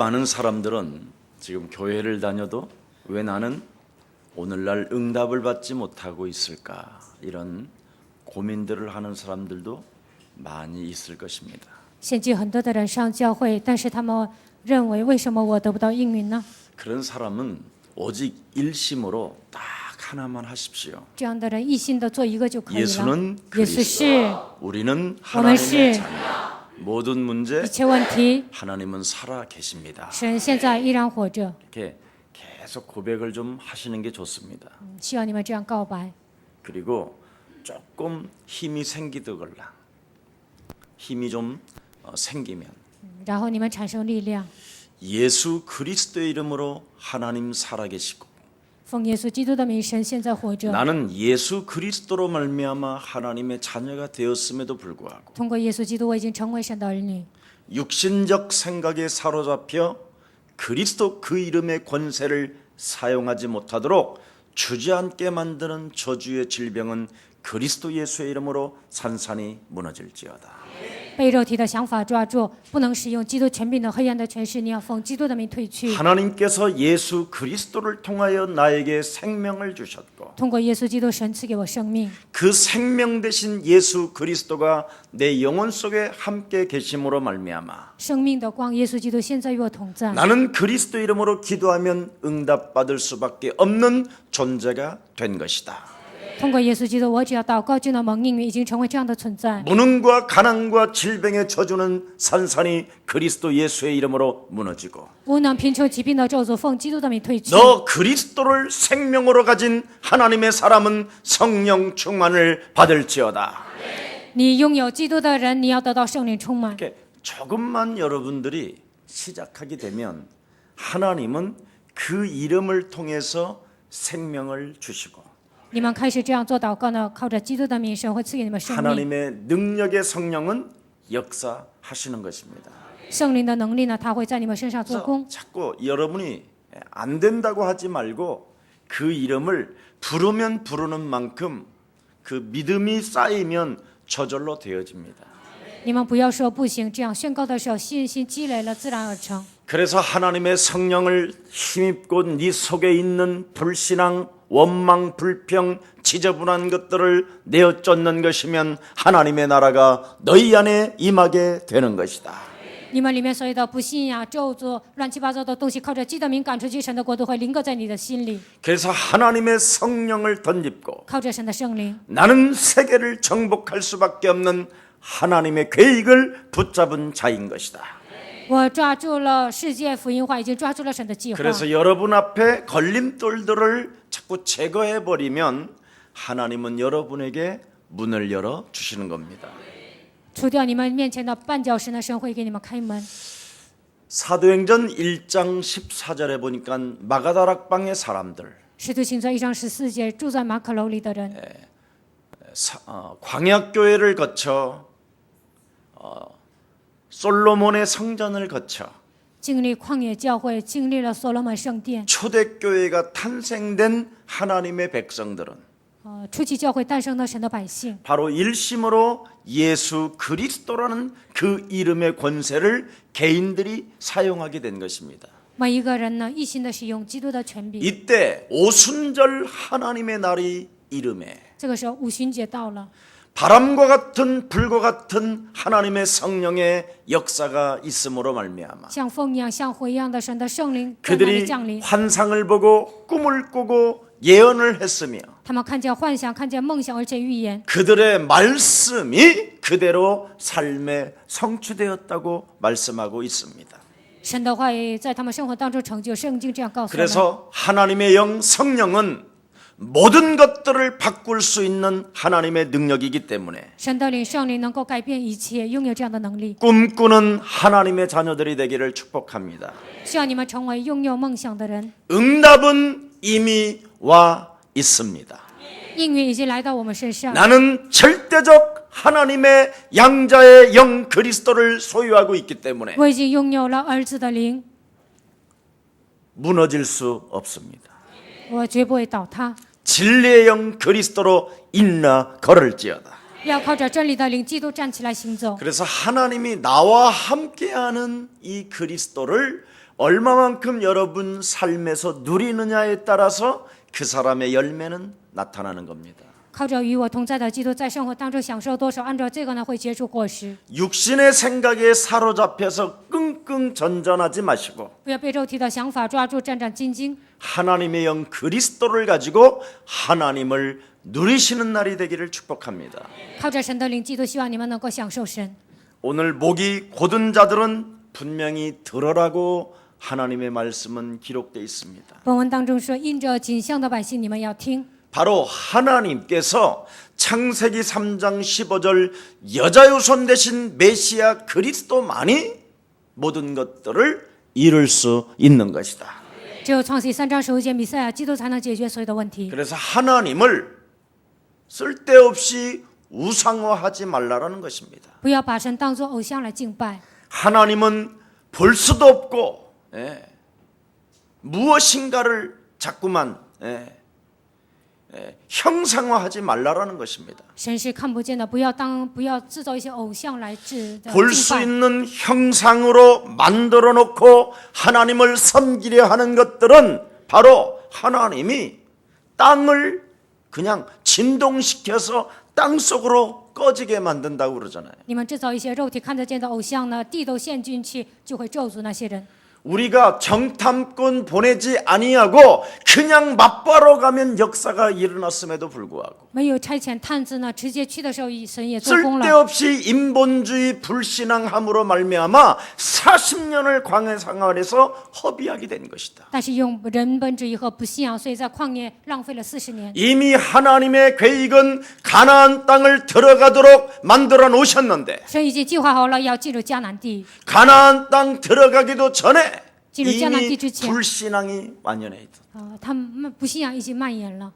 많은 사람들은 지금 교회를 다녀도 왜 나는 오늘날 응답을 받지 못하고 있을까, 이런 고민들을 하는 사람들도 많이 있을 것입니다. 现今很多的人上教会，但是他们认为为什么我得不到应允呢？ 그런 사람은 오직 일심으로 딱 하나만 하십시오. 这样的人一心的做一个就可以了。 예수는 耶稣是 우리는 我们 하나님의 是 자녀. 모든 문제 一切问题， 하나님은 살아 계십니다. 神现在依然活着。 이렇게 계속 고백을 좀 하시는 게 좋습니다. 需要你们这样告白。 그리고 조금 힘이 생기더걸라. 힘이 좀 생기면 然后你们产生力量， 예수 그리스도의 이름으로 하나님 살아계시고 奉耶稣基督的名，神现在活着。 나는 예수 그리스도로 말미암아 하나님의 자녀가 되었음에도 불구하고 通过耶稣基督，我已经成为神的儿女。 육신적 생각에 사로잡혀 그리스도 그 이름의 권세를 사용하지 못하도록 주저앉게 만드는 저주의 질병은 그리스도 예수의 이름으로 산산이 무너질지어다. 被肉体的想法抓住，不能使用基督权柄的黑暗的权势，你要奉基督的名退去。 하나님께서 예수 그리스도를 통하여 나에게 생명을 주셨고 通过耶稣基督，神赐给我生命。 그 생명 되신 예수 그리스도가 내 영혼 속에 함께 계심으로 말미암아 生命的光，耶稣基督现在与我同在。 나는 그리스도 이름으로 기도하면 응답받을 수밖에 없는 존재가 된 것이다. 通过耶稣基督，我只要祷告就能蒙应允，已经成为这样的存在。 무능과 가난과 질병의 저주는 산산이 그리스도 예수의 이름으로 무너지고 无能、贫穷、疾病的咒诅，奉基督的名退去。 너 그리스도를 생명으로 가진 하나님의 사람은 성령 충만을 받을지어다. 你拥有基督的人，你要得到圣灵充满。 이렇게 조금만 여러분들이 시작하게 되면 하나님은 그 이름을 통해서 생명을 주시고 你们开始这样做祷告呢，靠着基督的名，神会赐给你们生命。 하나님의 능력의 성령은 역사하시는 것입니다. 圣灵的能力呢，他会在你们身上做 그래서 工。 자꾸 여러분이 안 된다고 하지 말고 그 이름을 부르면 부르는 만큼 그 믿음이 쌓이면 저절로 되어집니다. 你们不要说不行，这样宣告的时候，信心积累了，自然而成。 그래서 하나님의 성령을 힘입고 네 속에 있는 불신앙, 원망, 불평, 지저분한 것들을 내어 쫓는 것이면 하나님의 나라가 너희 안에 임하게 되는 것이다. 你们里面所有的不信呀、咒诅、乱七八糟的东西，靠着基督的名赶出去，神的国度会临格在你的心里。 그래서 하나님의 성령을 덧입고 靠着神的圣灵， 나는 세계를 정복할 수밖에 없는 하나님의 계획을 붙잡은 자인 것이다. 我抓住了世界福音化，已经抓住了神的计划。 그래서 여러분 앞에 걸림돌들을 자꾸 제거해 버리면 하나님은 여러분에게 문을 열어 주시는 겁니다. 除掉你们面前的绊脚石呢，神会给你们开门。 사도행전 1장 14절에 보니까 마가다락방의 사람들 使徒行传1章14节，住在马可楼里的人， 광야교회를 거쳐 솔로몬의 성전을 거쳐 经历旷野教会，经历了所罗门圣殿， 초대교회가 탄생된 하나님의 백성들은 初期教会诞生的神的百姓， 바로 일심으로 예수 그리스도라는 그 이름의 권세를 개인들이 사용하게 된 것입니다. 每一个人呢，一心的使用基督的权柄。 이때 오순절 하나님의 날이 이름에 这个时候，五旬节到了， 바람과 같은 불과 같은 하나님의 성령의 역사가 있음으로 말미암아 像风一样、像火一样的神的圣灵在那里 그들이 降临。 환상을 보고 꿈을 꾸고 예언을 했으며 他们看见幻想，看见梦想，而且预言。 그들의 말씀이 그대로 삶에 성취되었다고 말씀하고 있습니다. 神的话语在他们生活当中成就，圣经这样告诉我们。 그래서 하나님의 영 성령은 모든 것들을 바꿀 수 있는 하나님의 능력이기 때문에 神的灵、圣灵能够改变一切，拥有这样的能力。 꿈꾸는 하나님의 자녀들이 되기를 축복합니다. 需要你们成为拥有梦想的人。 응답은 이미 와 있습니다. 应允已经来到我们身上。 나는 절대적 하나님의 양자의 영 그리스도를 소유하고 있기 때문에 我已经拥有了儿子的灵， 무너질 수 없습니다. 我绝不会倒塌。 진리의 영 그리스도로 인나 걸을지어다. 要靠着真理的灵，基督站起来行走。 그래서 하나님이 나와 함께하는 이 그리스도를 얼마만큼 여러분 삶에서 누리느냐에 따라서 그 사람의 열매는 나타나는 겁니다. 靠着与我同在的基督在生活当中享受多少，按照这个呢会结出果实。 육신의 생각에 사로잡혀서 끙끙 전전하지 마시고 不要被肉体的想法抓住，战战兢兢。 하나님의 영 그리스도를 가지고 하나님을 누리시는 날이 되기를 축복합니다. 靠着神的灵，基督希望你们能够享受神。 오늘 목이 곧은 자들은 분명히 들으라고 하나님의 말씀은 기록되어 있습니다. 本文当中说，因着景象的百姓，你们要听。 바로 하나님께서 창세기 3장 15절 여자유손 대신 메시아 그리스도만이 모든 것들을 이룰 수 있는 것이다. 只有创世3章15节，弥赛亚基督才能解决所有的问题。 그래서 하나님을 쓸데없이 우상화하지 말라라는 것입니다. 不要把神当作偶像来敬拜。 하나님은 볼 수도 없고 무엇인가를 자꾸만 형상화하지 말라라는 것입니다. 神是看不见的，不要制造一些偶像来敬 볼 수 拜。 있는 형상으로 만들어 놓고 하나님을 섬기려 하는 것들은 바로 하나님이 땅을 그냥 진동시켜서 땅 속으로 꺼지게 만든다고 그러잖아요. 你们制造一些肉体看得见的偶像呢，地都陷进去，就会咒诅那些人。 우리가 정탐꾼 보내지 아니하고 그냥 맞바로 가면 역사가 일어났음에도 불구하고 没有差遣探子呢，直接去的时候，神也做工了。 쓸데없이 인본주의 불신앙함으로 말미암아 40년을 광야 생활에서 허비하게 된 것이다. 但是用人本主义和不信仰，所以在旷野浪费了40年。 이미 하나님의 계획은 가나안 땅을 들어가도록 만들어 놓으셨는데 神已经计划好了要进入迦南地， 가나안 땅 들어가기도 전에 이미 불신앙이 만연해 있다. 他们不信仰已经蔓延了。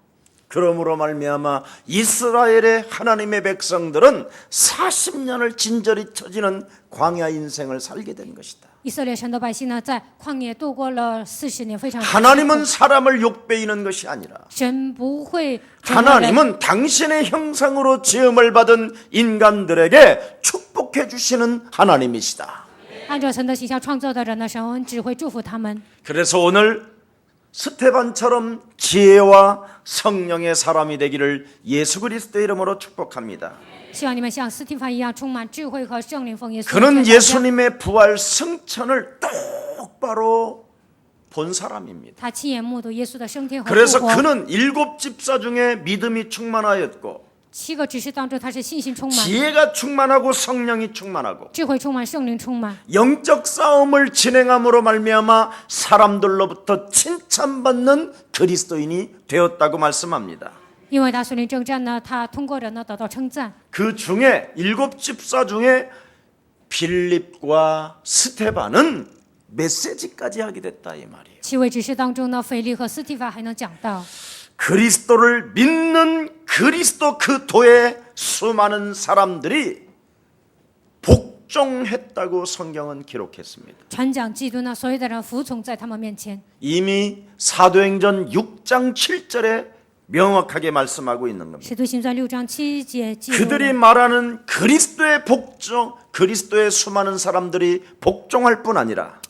그러므로 말미암아 이스라엘의 하나님의 백성들은 40년을 진저리 처지는 광야 인생을 살게 된 것이다. 以色列神的百姓呢，在旷野度过了40年，非常。 하나님은 사람을 욕배이는 것이 아니라 神不会。 하나님은 당신의 형상으로 지음을 받은 인간들에게 축복해 주시는 하나님이시다. 按照神的形象创造的人呢，神只会祝福他们。 그래서 오늘 스테반처럼 지혜와 성령의 사람이 되기를 예수 그리스도의 이름으로 축복합니다. 希望你们像斯蒂凡一样充满智慧和圣灵，奉耶稣。 그는 예수님의 부활 승천을 똑바로 본 사람입니다. 他亲眼目睹耶稣的升天和 그래서 复活。 그는 7집사 중에 믿음이 충만하였고 7个指示当中，他是信心充满， 지혜가 충만하고 성령이 충만하고 智慧充满，圣灵充满。 영적 싸움을 진행함으로 말미암아 사람들로부터 칭찬받는 그리스도인이 되었다고 말씀합니다. 因为他属灵征战呢，他通过人呢得到称赞。 그 중에 7집사 중에 빌립과 스테반은 메시지까지 하게 됐다 이 말이에요. 7位指示当中呢，腓力和斯提法还能讲到， 그리스도를 믿는 그리스도 그 도에 수많은 사람들이 복종했다고 성경은 기록했습니다. 传讲基督呢，所有的人服从在他们面前。 이미 사도행전 6장 7절에 명확하게 말씀하고 있는 겁니다. 使徒行传6章7节记录 그들이 了， 말하는 그리스도의 복종, 그리스도의 수많은 사람들이 복종할 뿐 아니라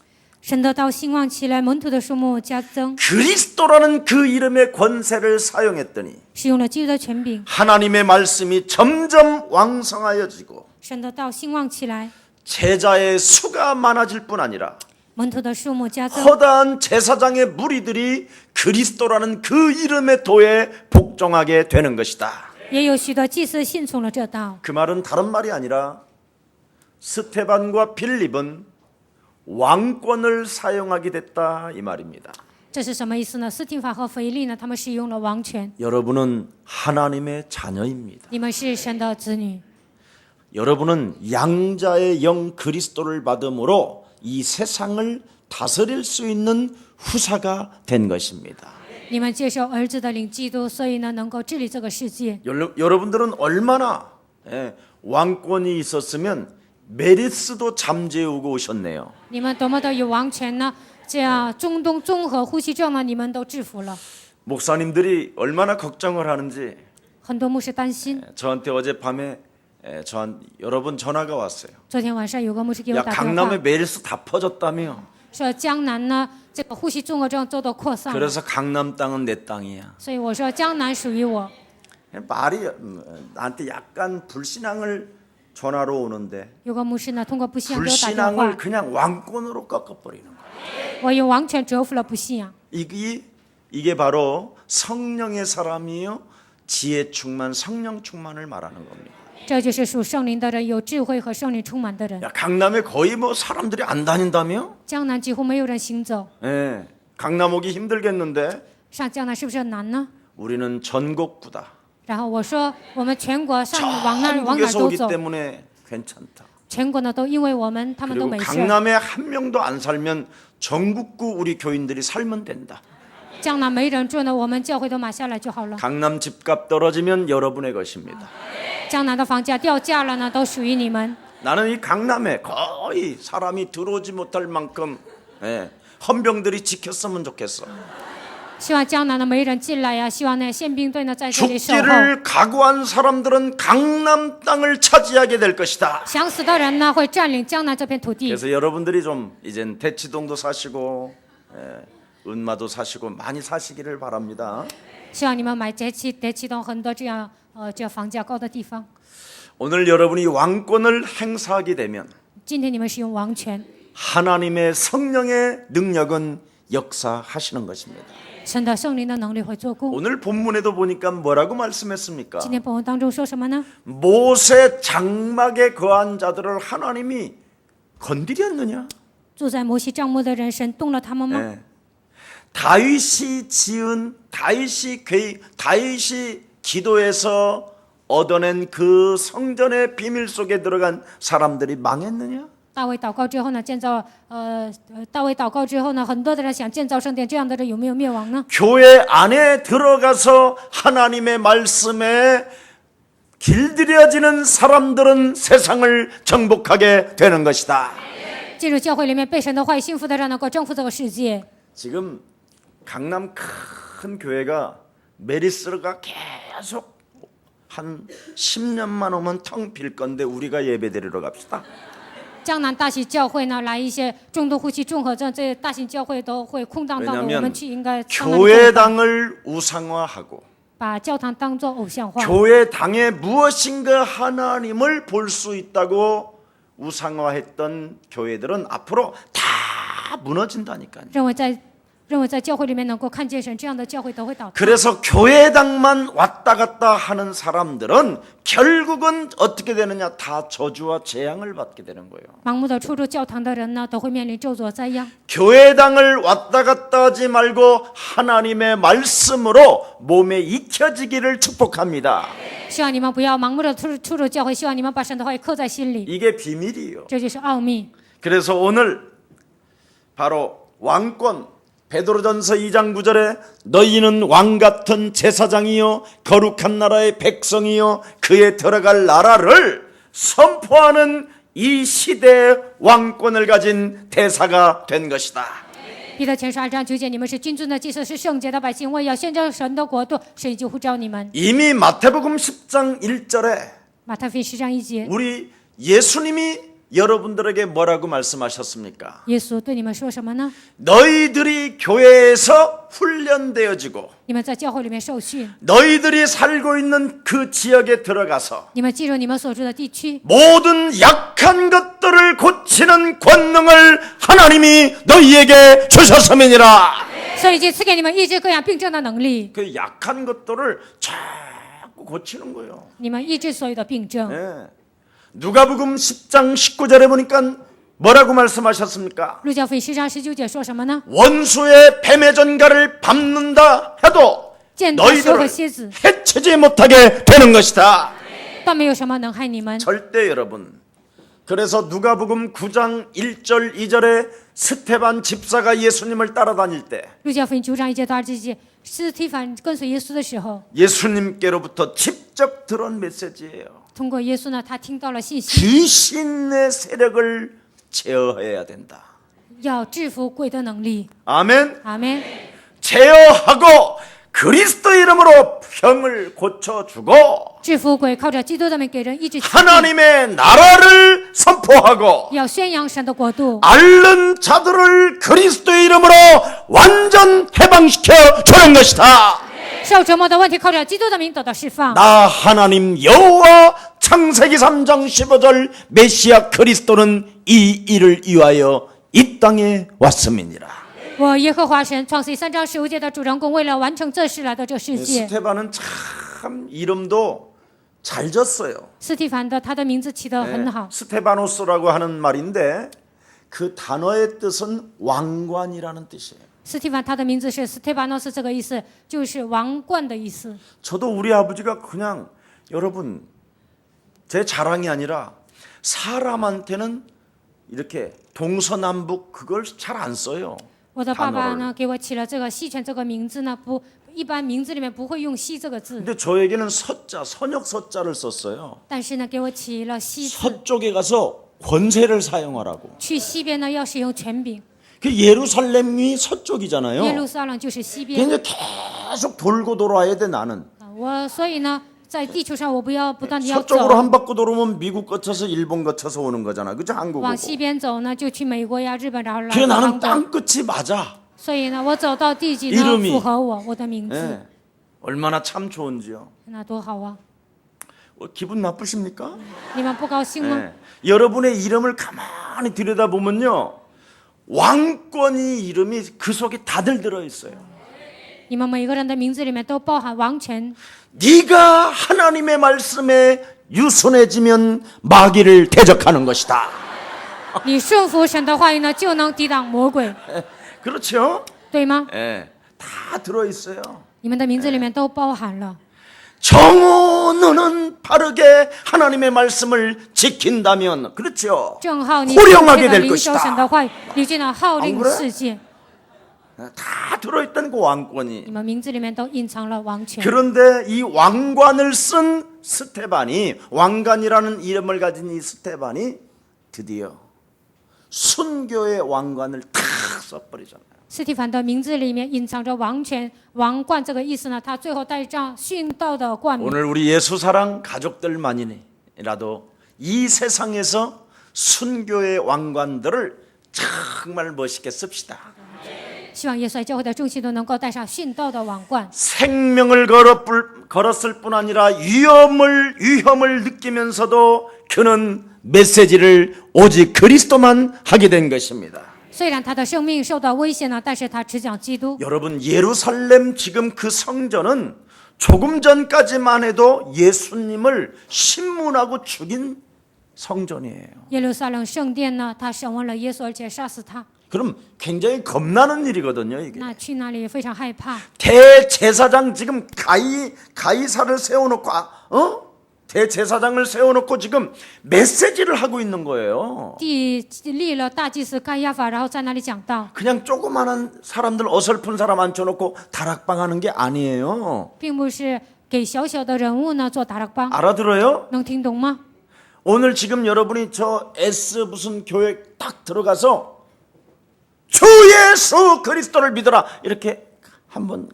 神的道兴旺起来，门徒的数目加增， 그리스도라는 그 이름의 권세를 사용했더니 使用了基督的权柄， 하나님의 말씀이 점점 왕성하여지고 神的道兴旺起来， 제자의 수가 많아질 뿐 아니라 门徒的数目加增， 허다한 제사장의 무리들이 그리스도라는 그 이름의 도에 복종하게 되는 것이다. 也有许多祭司信从了这道。 그 말은 다른 말이 아니라 스테반과 빌립은 왕권을 사용하게 됐다 이 말입니다. 这是什么意思呢？斯提法和腓力呢，他们使用了王权。 여러분은 하나님의 자녀입니다. 你们是神的子女， 여러분은 양자의 영 그리스도를 받음으로 이 세상을 다스릴 수 있는 후사가 된 것입니다. 你们接受儿子的领基督，所以呢，能够治理这个世界。 여러분들은 얼마나 왕권이 있었으면 메리스도 잠재우고 오셨네요. 你们多么的有王权呢？这样中东综合呼吸症呢，你们都制服了。 목사님들이 얼마나 걱정을 하는지 很多牧师担心。 저한테 어젯밤에 여러 분 전화가 왔어요. 昨天晚上有个牧师给我 야 打电 강남에 话， 메리스 다 퍼졌다며. 说江南呢这个呼吸综合症做的扩散了， 그래서 강남 땅은 내 땅이야. 所以我说江南属于我。 말이 나한테 약간 불신앙을 전화로 오는데 有个牧师呢通过不信仰给我打电话 불신앙을 ， 그냥 왕권으로 꺾어버리는 거야. 我又完全折服了不信仰。 이게 바로 성령의 사람이요, 지혜 충만, 성령 충만을 말하는 겁니다. 这就是属圣灵的人，有智慧和圣灵充满的人。 야, 강남에 거의 뭐 사람들이 안 다닌다며? 江南几乎没有人行走， 예, 강남 오기 힘들겠는데 上江南是不是很难呢？ 우리는 전국구다. 然后我说，我们全国上往哪 전국에서 都 오기 走， 때문에 괜찮다. 全国呢都因为我们，他们都 그리고 没事。 강남에 한 명도 안 살면 전국구 우리 교인들이 살면 된다. 江南没人住呢，我们教会都买下来就好了。 강남 집값 떨어지면 여러분의 것입니다. 江南的房价掉价了呢，都属于你们。 나는 이 강남에 거의 사람이 들어오지 못할 만큼 헌병들이 지켰으면 좋겠어. 希望江南的没人进来呀，希望呢宪兵队呢在这里守候。 죽기를 각오한 사람들은 강남 땅을 차지하게 될 것이다. 想死的人呢会占领江南这片土地。 그래서 여러분들이 좀 이젠 대치동도 사시고 은마도 사시고 많이 사시기를 바랍니다. 希望你们买得起动很多这样这房价高的地方。 오늘 여러분이 왕권을 행사하게 되면 今天你们使用王权， 하나님의 성령의 능력은 역사하시는 것입니다. 神的圣灵的能力会做工。 오늘 본문에도 보니까 뭐라고 말씀했습니까? 今天本文当中说什么呢？ 모세 장막에 거한 자들을 하나님이 건드렸느냐? 住在摩西帐幕的人，神动了他们吗？ 네. 다윗이 지은 다윗이 기도해서 얻어낸 그 성전의 비밀 속에 들어간 사람들이 망했느냐? 大卫祷告之后呢，大卫祷告之后呢，很多的人想建造圣殿，这样的人有没有灭亡呢？ 교회 안에 들어가서 하나님의 말씀에 길들여지는 사람들은 세상을 정복하게 되는 것이다. 进入教会里面被神的话语幸福的人，能够征服这个世界。 지금 강남 큰 교회가 메리스가 계속 한 10년만 오면 텅 빌 건데 우리가 예배드리러 갑시다. 江南大型教会呢，来一些重度呼吸综合症，这些大型教会都会空荡荡的，我 왜냐하면 们去应该上那里 교회당을 우상화하고 把教堂当作偶像化， 교회당에 무엇인가 하나님을 볼 수 있다고 우상화했던 교회들은 앞으로 다 무너진다니까요. 认为在教会里面能够看见神，这样的教会都会倒塌。 그래서 교회당만 왔다 갔다 하는 사람들은 결국은 어떻게 되느냐? 다 저주와 재앙을 받게 되는 거예요. 盲目的出入教堂的人呢，都会面临咒诅灾殃。 교회당을 왔다 갔다 하지 말고 하나님의 말씀으로 몸에 익혀지기를 축복합니다. 希望你们不要盲目的出入教会，希望你们把神的话语刻在心里， 이게 비밀이에요. 这就是奥秘。 그래서 오늘 바로 왕권 베드로전서 2장 9절에 너희는 왕같은 제사장이요 거룩한 나라의 백성이요 그에 들어갈 나라를 선포하는 이 시대의 왕권을 가진 대사가 된 것이다. 彼得前书2章9节，你们是君尊的祭司，是圣洁的百姓，为要宣召神的国度，神已经呼召你们。 이미 마태복음 10장 1절에 马太福音10章1节， 우리 예수님이 여러분들에게 뭐라고 말씀하셨습니까? 耶稣对你们说什么呢？ 너희들이 교회에서 훈련되어지고 你们在教会里面受训， 너희들이 살고 있는 그 지역에 들어가서 你们进入你们所住的地区， 모든 약한 것들을 고치는 권능을 하나님이 너희에게 주셨음이니라. 所以就赐给你们医治各样病症的能力， 그 약한 것들을 자꾸 고치는 거예요. 你们医治所有的病症。 예. 누가복음 10장 19절에 보니까 뭐라고 말씀하셨습니까? 路加福音10章19节说什么呢？ 원수의 뱀의 전갈을 밟는다 해도 见大蛇和 너희들을 蝎子， 해치지 못하게 되는 것이다. 但没有什么能害你们。 절대 여러분. 그래서 누가복음 9장 1절 2절에 스테반 집사가 예수님을 따라다닐 때 路加福音9章1节到2节，斯提凡跟随耶稣的时候， 예수님께로부터 직접 들은 메시지예요. 通过耶稣呢，他听到了信息， 귀신의 세력을 제어해야 된다. 要制服鬼的能力。 아멘. 阿门。 제어하고 그리스도 이름으로 병을 고쳐주고 制服鬼，靠着基督的名给人医治疾病， 하나님의 나라를 선포하고 要宣扬神的国度， 앓는 자들을 그리스도의 이름으로 완전 해방시켜 주는 것이다. 受折磨的问题靠着基督的名得到释放。 나 하나님 여호와 창세기 3장 15절 메시아 그리스도는 이 일을 위하여 이 땅에 왔음이니라. 我耶和华神，创世3章15节的主人公，为了完成这事来到这世界。 스테반은 참 이름도 잘 졌어요. 斯蒂凡的他的名字起得很好， 스테바노스라고 하는 말인데 그 단어의 뜻은 왕관이라는 뜻이에요. 斯蒂凡他的名字是斯特巴诺斯，这个意思就是王冠的意思。 저도 우리 아버지가 그냥 여러분 제 자랑이 아니라 사람한테는 이렇게 동서남북 그걸 잘 안 써요. 我的爸爸呢，给我起了这个西泉这个名字呢，不，一般名字里面不会用西这个字， 근데 저에게는 서자, 선역 서자를 썼어요. 但是呢，给我起了西字。 서쪽에 가서 권세를 사용하라고. 去西边呢，要使用权柄。 그 예루살렘이 서쪽이잖아요. 耶路撒冷就是西边。 근데 계속 돌고 돌아야 돼 나는. 我所以呢，在地球上我不断的要 서쪽으로 走， 한 바퀴 돌으면 미국 거쳐서 일본 거쳐서 오는 거잖아. 그죠? 한국 往 오고. 西边走呢，就去美国呀、日本，然后来 그래 到 나는 韩国。 땅 끝이 맞아. 所以呢，我走到地极呢， 이름이 符合我的名字， 예. 얼마나 참 좋은지요. 那多好啊！ 기분 나쁘십니까? 你们不高兴吗？ 예. 여러분의 이름을 가만히 들여다보면요. 왕권이 이름이 그 속에 다들 들어있어요. 你们每个人的名字里面都包含王权。 네가 하나님의 말씀에 유순해지면 마귀를 대적하는 것이다. 你顺服神的话语呢，就能抵挡魔鬼， 그렇죠? 对吗？ 예. 다 들어있어요. 你们的名字里面都包含了。 정오 너는 바르게 하나님의 말씀을 지킨다면 그렇죠. 正好你 호령하게 的 될 领受神的 것이다. 话语，你就能号令 안 그래? 世界。 다 들어있던 그 왕권이. 你们名字里面都隐藏了王权。 그런데 이 왕관을 쓴 스테반이 왕관이라는 이름을 가진 이 스테반이 드디어 순교의 왕관을 탁 써버리잖아요. 斯蒂凡的名字里面隐藏着王权、王冠这个意思呢，他最后带上殉道的冠冕。 오늘 우리 예수사랑 가족들만이라도 이 세상에서 순교의 왕관들을 정말 멋있게 씁시다. 希望耶稣教会的众信都能够带上殉道的王冠。 생명을 걸었을 뿐 아니라 위험을 느끼면서도 그는 메시지를 오직 그리스도만 하게 된 것입니다. 虽然他的生命受到威胁呢，但是他只讲基督。 여러분 예루살렘 지금 그 성전은 조금 전까지만 해도 예수님을 신문하고 죽인 성전이에요. 耶路撒冷圣殿呢，他审问了耶稣，而且杀死他。 그럼 굉장히 겁나는 일이거든요, 이게. 那去那里非常害怕。 대제사장 지금 가이사를 세워놓고 대제사장을 세워놓고 지금 메시지를 하고 있는 거예요. 立了大祭司该亚法，然后在那里讲道， 그냥 조그마한 사람들 어설픈 사람 앉혀놓고 다락방하는 게 아니에요. 并不是给小小的人物呢做打락방， 알아들어요? 能听懂吗？ 오늘 지금 여러분이 저 S 무슨 교회 딱 들어가서 주 예수 그리스도를 믿어라 이렇게 한번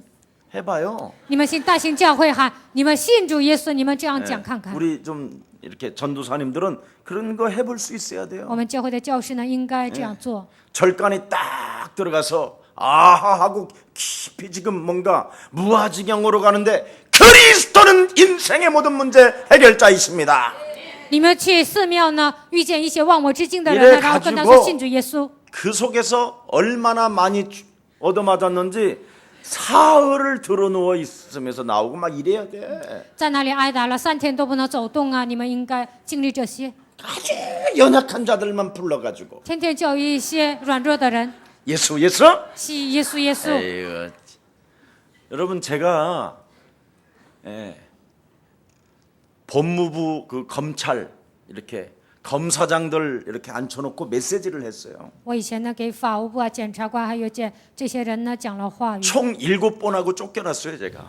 해봐요. 你们信大型教会喊，你们信主耶稣，你们这样讲看看。 우리 좀 이렇게 전도사님들은 그런 거 해볼 수 있어야 돼요. 我们教会的教师呢，应该这样做。 절간에 딱 들어가서 아하 하고 깊이 지금 뭔가 무아지경으로 가는데 그리스도는 인생의 모든 문제 해결자이십니다. 你们去寺庙呢，遇见一些忘我之境的 이래 人呢，然后跟他说信主耶稣。 그 속에서 얼마나 많이 얻어맞았는지 사흘을 드러누워 있으면서 나오고 막 이래야 돼. 在那里挨打了3天都不能走动啊！你们应该经历这些， 아주 연약한 자들만 불러가지고 天天教育一些软弱的人， 예수 예수. 信耶稣耶稣。 에이구. 여러분 제가 법무부 그 검찰 이렇게 검사장들 이렇게 앉혀놓고 메시지를 했어요. 我以前呢给法务部啊、检察官还有这些人呢讲了话语， 총 7번하고 쫓겨났어요 제가.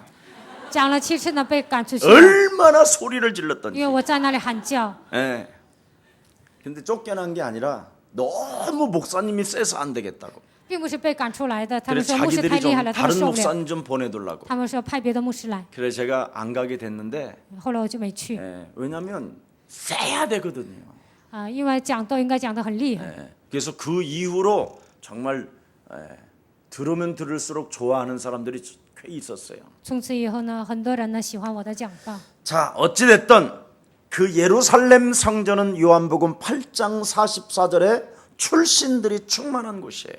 讲了7次呢被赶出去 어? 了， 얼마나 소리를 因 질렀던지. 为我在那里喊叫。 예. 근데 쫓겨난 게 아니라 너무 목사님이 세서 안 되겠다고. 并不是被赶出来的。他们 그래서 说牧师太 자기들이 厉害 좀 了，他们 다른 受不了。 목사님 좀 보내두려고. 他们说派别的牧师来， 그래서 제가 안 가게 됐는데 后来我就没去 왜냐하면 세야 되거든요. 啊，因为讲都应该讲得很厉害。 그래서 그 이후로 정말 들으면 들을수록 좋아하는 사람들이 꽤 있었어요. 从此以后呢，很多人呢喜欢我的讲道。 자, 어찌됐든 그 예루살렘 성전은 요한복음 8장 44절에 출신들이 충만한 곳이에요.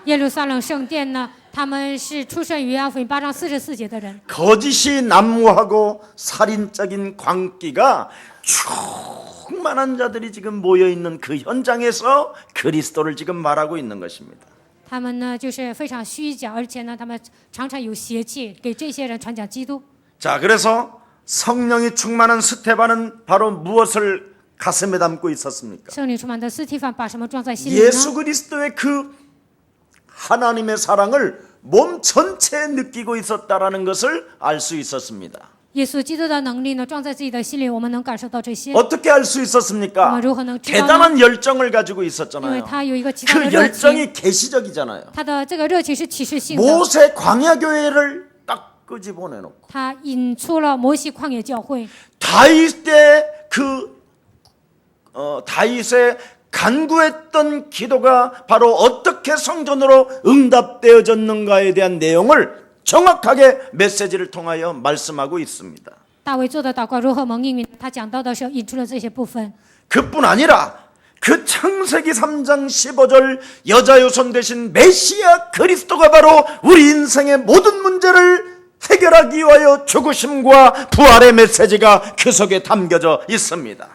耶路撒冷圣殿呢，他们是出生于约翰福音8章44节的人。 거짓이 난무하고 살인적인 광기가 충만한 자들이 지금 모여 있는 그 현장에서 그리스도를 지금 말하고 있는 것입니다. 他们呢就是非常虚假，而且呢，他们常常有邪气，给这些人传讲基督。 자, 그래서 성령이 충만한 스테반은 바로 무엇을 가슴에 담고 있었습니까? 圣灵充满的斯提凡把什么装在心里呢？ 예수 그리스도의 그 하나님의 사랑을 몸 전체에 느끼고 있었다라는 것을 알 수 있었습니다. 耶稣基督的能力呢，装在自己的心里，我们能感受到这些， 어떻게 알 수 있었습니까? 대단한 열정을 가지고 因为 있었잖아요. 他有一个极大的 그 热情， 열정이 계시적이잖아요. 他的这个热情是启示性的， 모세 광야 교회를 딱 끄집어내놓고 他引出了摩西旷野教会， 다윗 때그 다윗의 간구했던 기도가 바로 어떻게 성전으로 응답되어졌는가에 대한 내용을 정확하게 메시지를 통하여 말씀하고 있습니다. 大卫做的祷告如何蒙应允，他讲到的时候引出了这些部分。 그뿐 아니라 그 창세기 3장 15절 여자 유선 대신 메시아 그리스도가 바로 우리 인생의 모든 문제를 해결하기 위하여 죽으심과 부활의 메시지가 그 속에 담겨져 있습니다.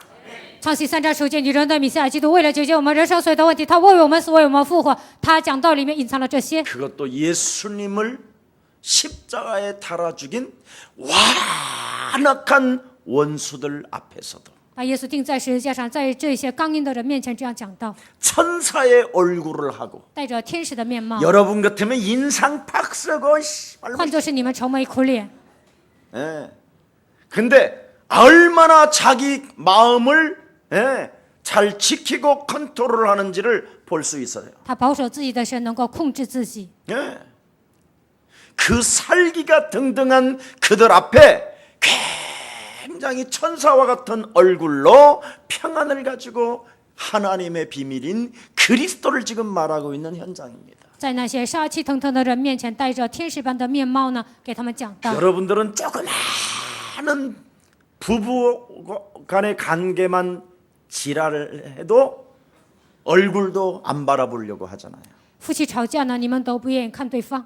创世3章9节，女人的弥赛亚基督为了解决我们人生所有的问题，他为我们死，为我们复活。他讲道里面隐藏了这些， 그것도 예수님을 십자가에 달아 죽인 완악한 원수들 앞에서도 把耶稣钉在十字架上，在这些刚硬的人面前这样讲道， 천사의 얼굴을 하고 带着天使的面貌。 여러분 같으면 인상 팍 쓰고 换作是你们愁眉苦脸， 예. 근데 얼마나 자기 마음을 잘 지키고 컨트롤 하는지를 볼 수 있어요. 他保守自己的神，能够控制自己。 예. 그 살기가 등등한 그들 앞에 굉장히 천사와 같은 얼굴로 평안을 가지고 하나님의 비밀인 그리스도를 지금 말하고 있는 현장입니다. 在那些杀气腾腾的人面前，带着天使般的面貌呢，给他们讲道。 여러분들은 조그마한 부부 간의 관계만 지랄을 해도 얼굴도 안 바라보려고 하잖아요. 夫妻吵架呢，你们都不愿意看对方。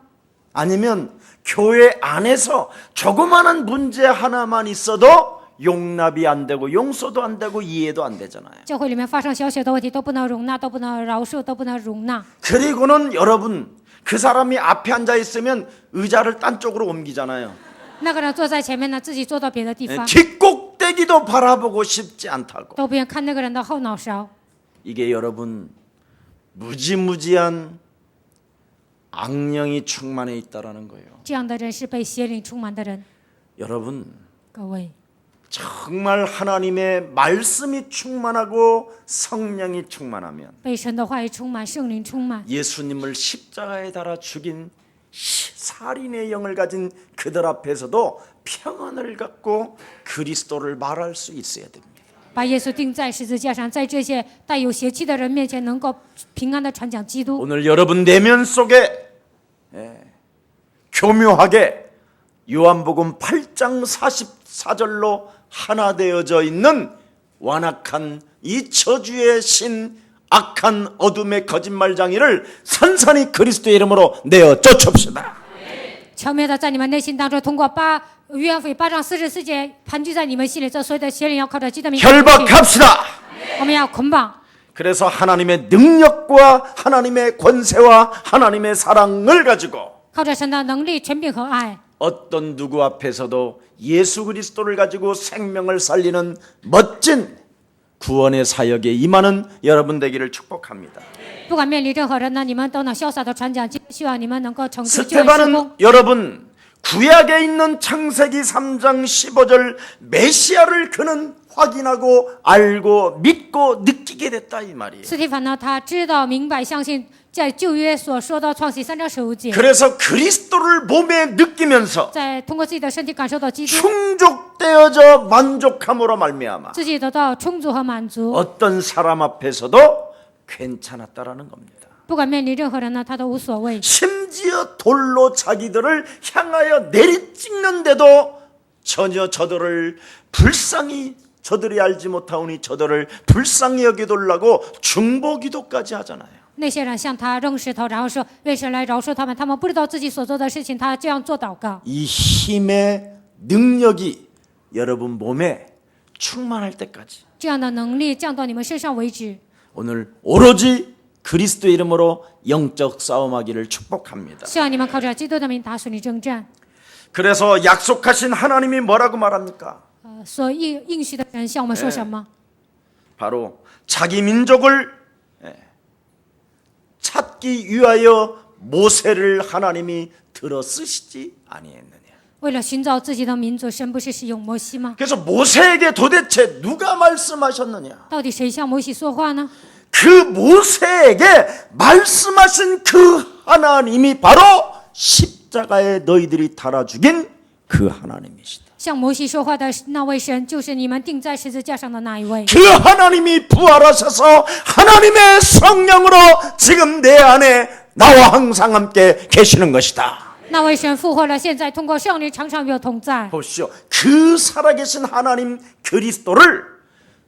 아니면 교회 안에서 조그마한 문제 하나만 있어도 용납이 안 되고 용서도 안 되고 이해도 안 되잖아요. 教会里面发生小小的问题都不能容纳，都不能饶恕，都不能容纳。 그리고는 여러분 그 사람이 앞에 앉아 있으면 의자를 딴 쪽으로 옮기잖아요. 那个人坐在前面呢，自己坐到别的地方， 뒷꼭대기도 바라보고 싶지 않다고. 都不愿看那个人的后脑勺。 이게 여러분 무지무지한 악령이 충만해 있다라는 거예요. 这样的人是被邪灵充满的人。 여러분 各位， 정말 하나님의 말씀이 충만하고 성령이 충만하면 被神的话语充满，圣灵充满， 예수님을 십자가에 달아 죽인 살인의 영을 가진 그들 앞에서도 평안을 갖고 그리스도를 말할 수 있어야 됩니다. 把耶稣钉在十字架上，在这些带有邪气的人面前，能够平安的传讲基督。 오늘 여러분 내면 속에 교묘하게 요한복음 8장 44절로 하나 되어져 있는 완악한 이 저주의 신 악한 어둠의 거짓말장이를 산산히 그리스도의 이름으로 내어 쫓읍시다. 巧妙的在你们内心当中，通过约翰福音8章44节盘踞在你们心里，这所有的邪灵要靠着基督名。 결박합시다. 我们要捆绑， 그래서 하나님의 능력과 하나님의 권세와 하나님의 사랑을 가지고 靠着神的能力、权柄和爱， 어떤 누구 앞에서도 예수 그리스도를 가지고 생명을 살리는 멋진 구원의 사역에 임하는 여러분 되기를 축복합니다. 不管面临任何人呢，你们都能潇洒的传讲基督，希望你们能够成就救恩施工。 스테반은 여러분 구약에 있는 창세기 3장 15절 메시아를 그는 확인하고 알고 믿고 느끼게 됐다 이 말이에요. 斯蒂凡呢，他知道、明白、相信在旧约所说的创世3章15节， 그래서 그리스도를 몸에 느끼면서 在通过自己的身体感受到基督， 충족되어져 만족함으로 말미암아 自己得到充足和满足， 어떤 사람 앞에서도 괜찮았다라는 겁니다. 不管面临任何人呢，他都无所谓。 심지어 돌로 자기들을 향하여 내리찍는데도 전혀 저들을 불쌍히 저들이 알지 못하오니 저들을 불쌍히 여기돌라고 중보기도까지 하잖아요. 那些人向他扔石头，然后说：“为神来饶恕他们，他们不知道自己所做的事情。”他这样做祷告。 이 힘의 능력이 여러분 몸에 충만할 때까지 这样的能力降到你们身上为止。 오늘 오로지 그리스도 이름으로 영적 싸움하기를 축복합니다. 希望你们靠着基督的名打属你征战。 그래서 약속하신 하나님이 뭐라고 말합니까? 所应许的人向我们说什么？ 바로 자기 민족을 찾기 위하여 모세를 하나님이 들어 쓰시지 아니했느냐. 为了寻找自己的民族，神不是使用摩西吗？ 그래서 모세에게 도대체 누가 말씀하셨느냐? 到底谁向摩西说话呢？ 그 모세에게 말씀하신 그 하나님이 바로 십자가에 너희들이 달아 죽인 그 하나님이시다. 向摩西说话的那位神，就是你们钉在十字架上的那一位。 그 하나님이 부활하셔서 하나님의 성령으로 지금 내 안에 나와 항상 함께 계시는 것이다. 那位神复活了，现在通过圣灵常常与我同在。 보시오. 그 살아계신 하나님 그리스도를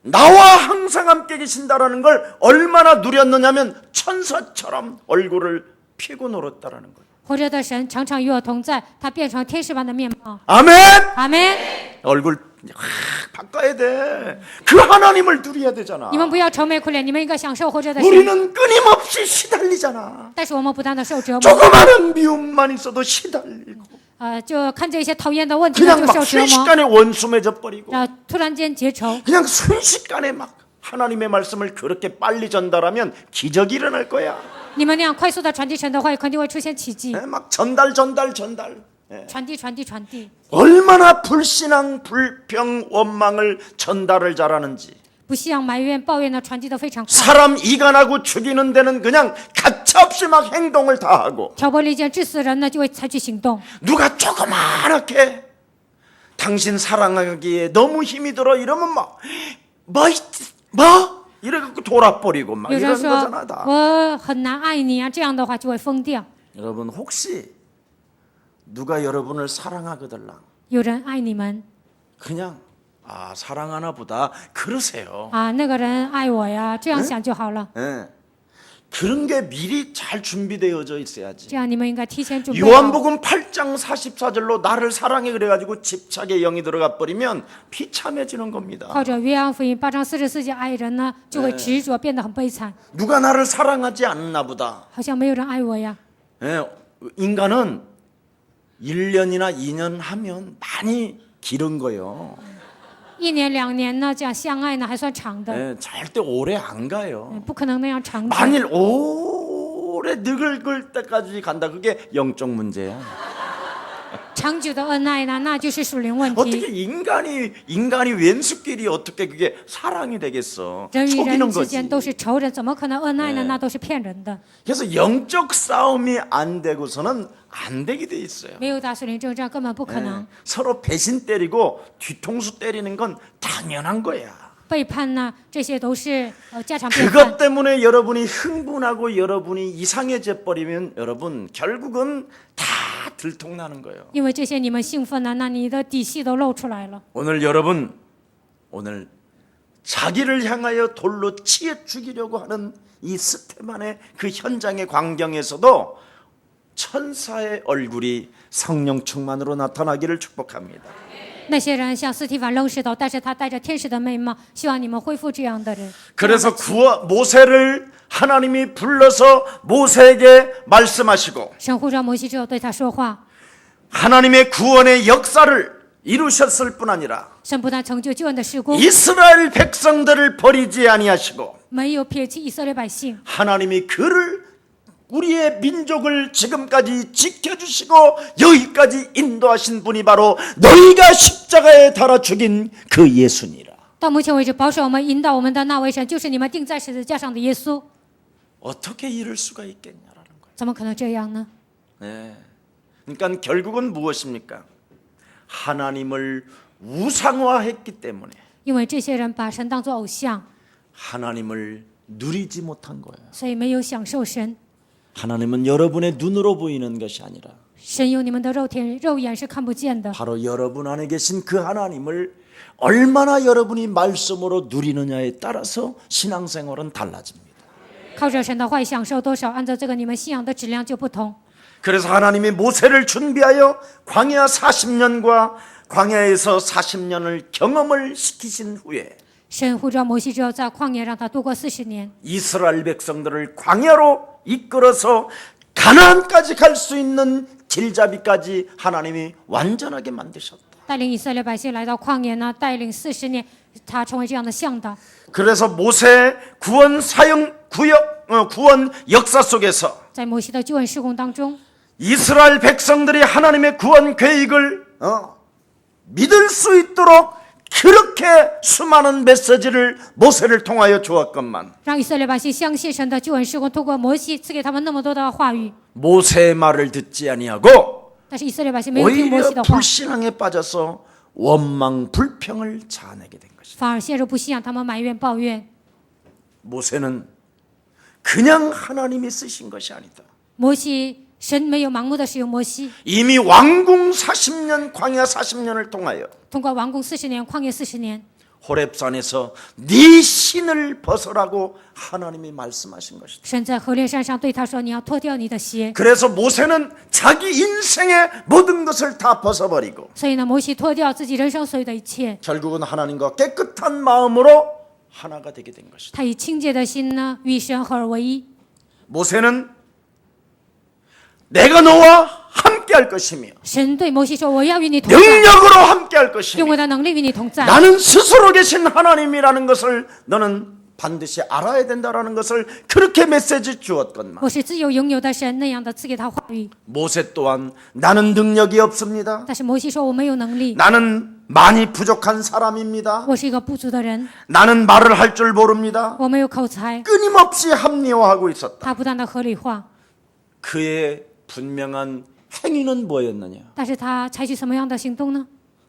나와 항상 함께 계신다라는 걸 얼마나 누렸느냐면 천사처럼 얼굴을 피고 놀았다라는 거예요. 活着的神常常与我同在，他变成天使般的面貌。 아멘. 阿门。 얼굴 확 바꿔야 돼. 그 하나님을 누려야 되잖아. 你们不要愁眉苦脸，你们应该享受活着的神。 우리는 끊임없이 시달리잖아. 但是我们不断的受折磨， 조그마한 미움만 있어도 시달리고 就看这些讨厌的问题呢 그냥 就 막 受折磨， 순식간에 원수 맺어버리고 然后突然间结仇， 그냥 순식간에 막 하나님의 말씀을 그렇게 빨리 전달하면 기적이 일어날 거야. 你们那样快速的传递神的话语，肯定会出现奇迹。 막 전달. 传递， 얼마나 불신앙, 불평, 원망을 전달을 잘하는지 不像埋怨、抱怨的传递的非常快， 사람 이간하고 죽이는 데는 그냥 가차없이 막 행동을 다 하고 挑拨离间、致死人呢就会采取行动。 누가 조그맣게 당신 사랑하기에 너무 힘이 들어 이러면 뭐 이래갖고 돌아버리고 막 有人 이런 说 거잖아 다. 我很难爱你啊，这样的话就会疯掉。 여러분 혹시 누가 여러분을 사랑하거들랑 有人爱你们 그냥 사랑하나 보다 그러세요. 啊，那个人爱我呀，这样想就好了。 예. 그런 게 미리 잘 준비되어져 있어야지. 这样你们应该提前准备好。 요한복음 8장 44절로 나를 사랑해 그래가지고 집착의 영이 들어가 버리면 비참해지는 겁니다. 靠着约翰福音8章44节爱人呢，就会执着，变得很悲惨， 누가 나를 사랑하지 않나 보다. 好像没有人爱我呀。 예, 인간은 1년이나 2년 하면 많이 길은 거예요. 1年2年呢，这样相爱呢还算长的， 예, 절대 오래 안 가요. 不可能那样长久。 만일 오래 늙을 때까지 간다. 그게 영적 문제야. 长久的恩爱呢，那就是属灵问 어떻게 题。 인간이 왼수끼리 어떻게 그게 사랑이 되겠어? 人与 속이는 人之 거지. 间都是仇人，怎么可能恩爱呢？那都是骗人的。 그래서 영적 싸움이 안 되고서는 안 되게 돼 있어요. 没有打属灵征战，根本不可能。 서로 배신 때리고 뒤통수 때리는 건 당연한 거야. 背叛呢，这些都是家常便 그것 饭。 때문에 여러분이 흥분하고 여러분이 이상해져 버리면 여러분 결국은 다 들통나는 거예요. 因为这些你们兴奋了，那你的底细都露出来了。 오늘 여러분 오늘 자기를 향하여 돌로 치에 죽이려고 하는 이 스테반의 그 현장의 광경에서도 천사의 얼굴이 성령 충만으로 나타나기를 축복합니다. 那些人向斯提凡扔石头，但是他带着天使的美貌，希望你们恢复这样的人。 그래서 모세를 하나님이 불러서 모세에게 말씀하시고 神呼召摩西之后对他说话， 하나님의 구원의 역사를 이루셨을 뿐 아니라 神不但成就救恩的事工， 이스라엘 백성들을 버리지 아니하시고 没有撇弃以色列百姓， 하나님이 우리의 민족을 지금까지 지켜주시고 여기까지 인도하신 분이 바로 너희가 십자가에 달아 죽인 그 예수니라. 到目前为止保守我们、引导我们的那位神，就是你们钉在十字架上的耶稣。 어떻게 이럴 수가 있겠냐라는 거예요. 怎么可能这样呢？ 네. 그러니까 결국은 무엇입니까? 하나님을 우상화했기 때문에 因为这些人把神当作偶像， 하나님을 누리지 못한 거예요. 所以没有享受神。 하나님은 여러분의 눈으로 보이는 것이 아니라 神有你们的肉眼是看不见的， 바로 여러분 안에 계신 그 하나님을 얼마나 여러분이 말씀으로 누리느냐에 따라서 신앙생활은 달라집니다. 靠着神的话语享受多少，按照这个你们信仰的质量就不同。 그래서 하나님이 모세를 준비하여 광야 40년과 광야에서 40년을 경험을 시키신 후에 神呼召摩西之后，在旷野让他度过40年， 이스라엘 백성들을 광야로 이끌어서 가나안까지 갈 수 있는 길잡이까지 하나님이 완전하게 만드셨다. 带领以色列百姓来到旷野呢，带领40年，他成为这样的向导。 그래서 모세 구원 구원 역사 속에서 在摩西的救恩事工当中， 이스라엘 백성들이 하나님의 구원 계획을 믿을 수 있도록 그렇게 수많은 메시지를 모세를 통하여 주었건만 让以色列百姓相信神的救恩事工，透过摩西赐给他们那么多的话语， 모세의 말을 듣지 아니하고 但是以色列百姓没有听摩 오히려 西的话， 불신앙에 빠져서 원망 불평을 자아내게 된 것이다. 反而陷入不信仰，他们埋怨抱怨。 모세는 그냥 하나님이 쓰신 것이 아니다. 摩西，神没有盲目的使用摩西， 이미 왕궁 40년, 광야 40년을 통하여 通过王宫40年、旷野40年， 호렙산에서 네 신을 벗으라고 하나님이 말씀하신 것이다. 神在河烈山上对他说：“你要脱掉你的鞋。 그래서 모세는 자기 인생의 모든 것을 다 벗어버리고 所以呢，摩西脱掉自己人生所有的一切， 결국은 하나님과 깨끗한 마음으로 하나가 되게 된 것이다. 他以清洁的心呢与神合而为一。 모세는 내가 너와 함께할 것이며 神对摩西说：“我要与你同在， 능력으로 함께할 用 것이며 我的能力与你同在。 나는 스스로 계신 하나님이라는 것을 너는 반드시 알아야 된다라는 것을 그렇게 메시지 주었건만 我是自由拥有的神，那样的赐给他话语。 모세 또한 나는 능력이 없습니다. 但是摩西说：“我没有能力， 나는 많이 부족한 사람입니다. 我是一个不足的人， 나는 말을 할 줄 모릅니다. 我没有口才。 끊임없이 합리화하고 있었다. 他不断的合理化， 그의 분명한 행위는 뭐였느냐? 但是他采取什么样的行动呢？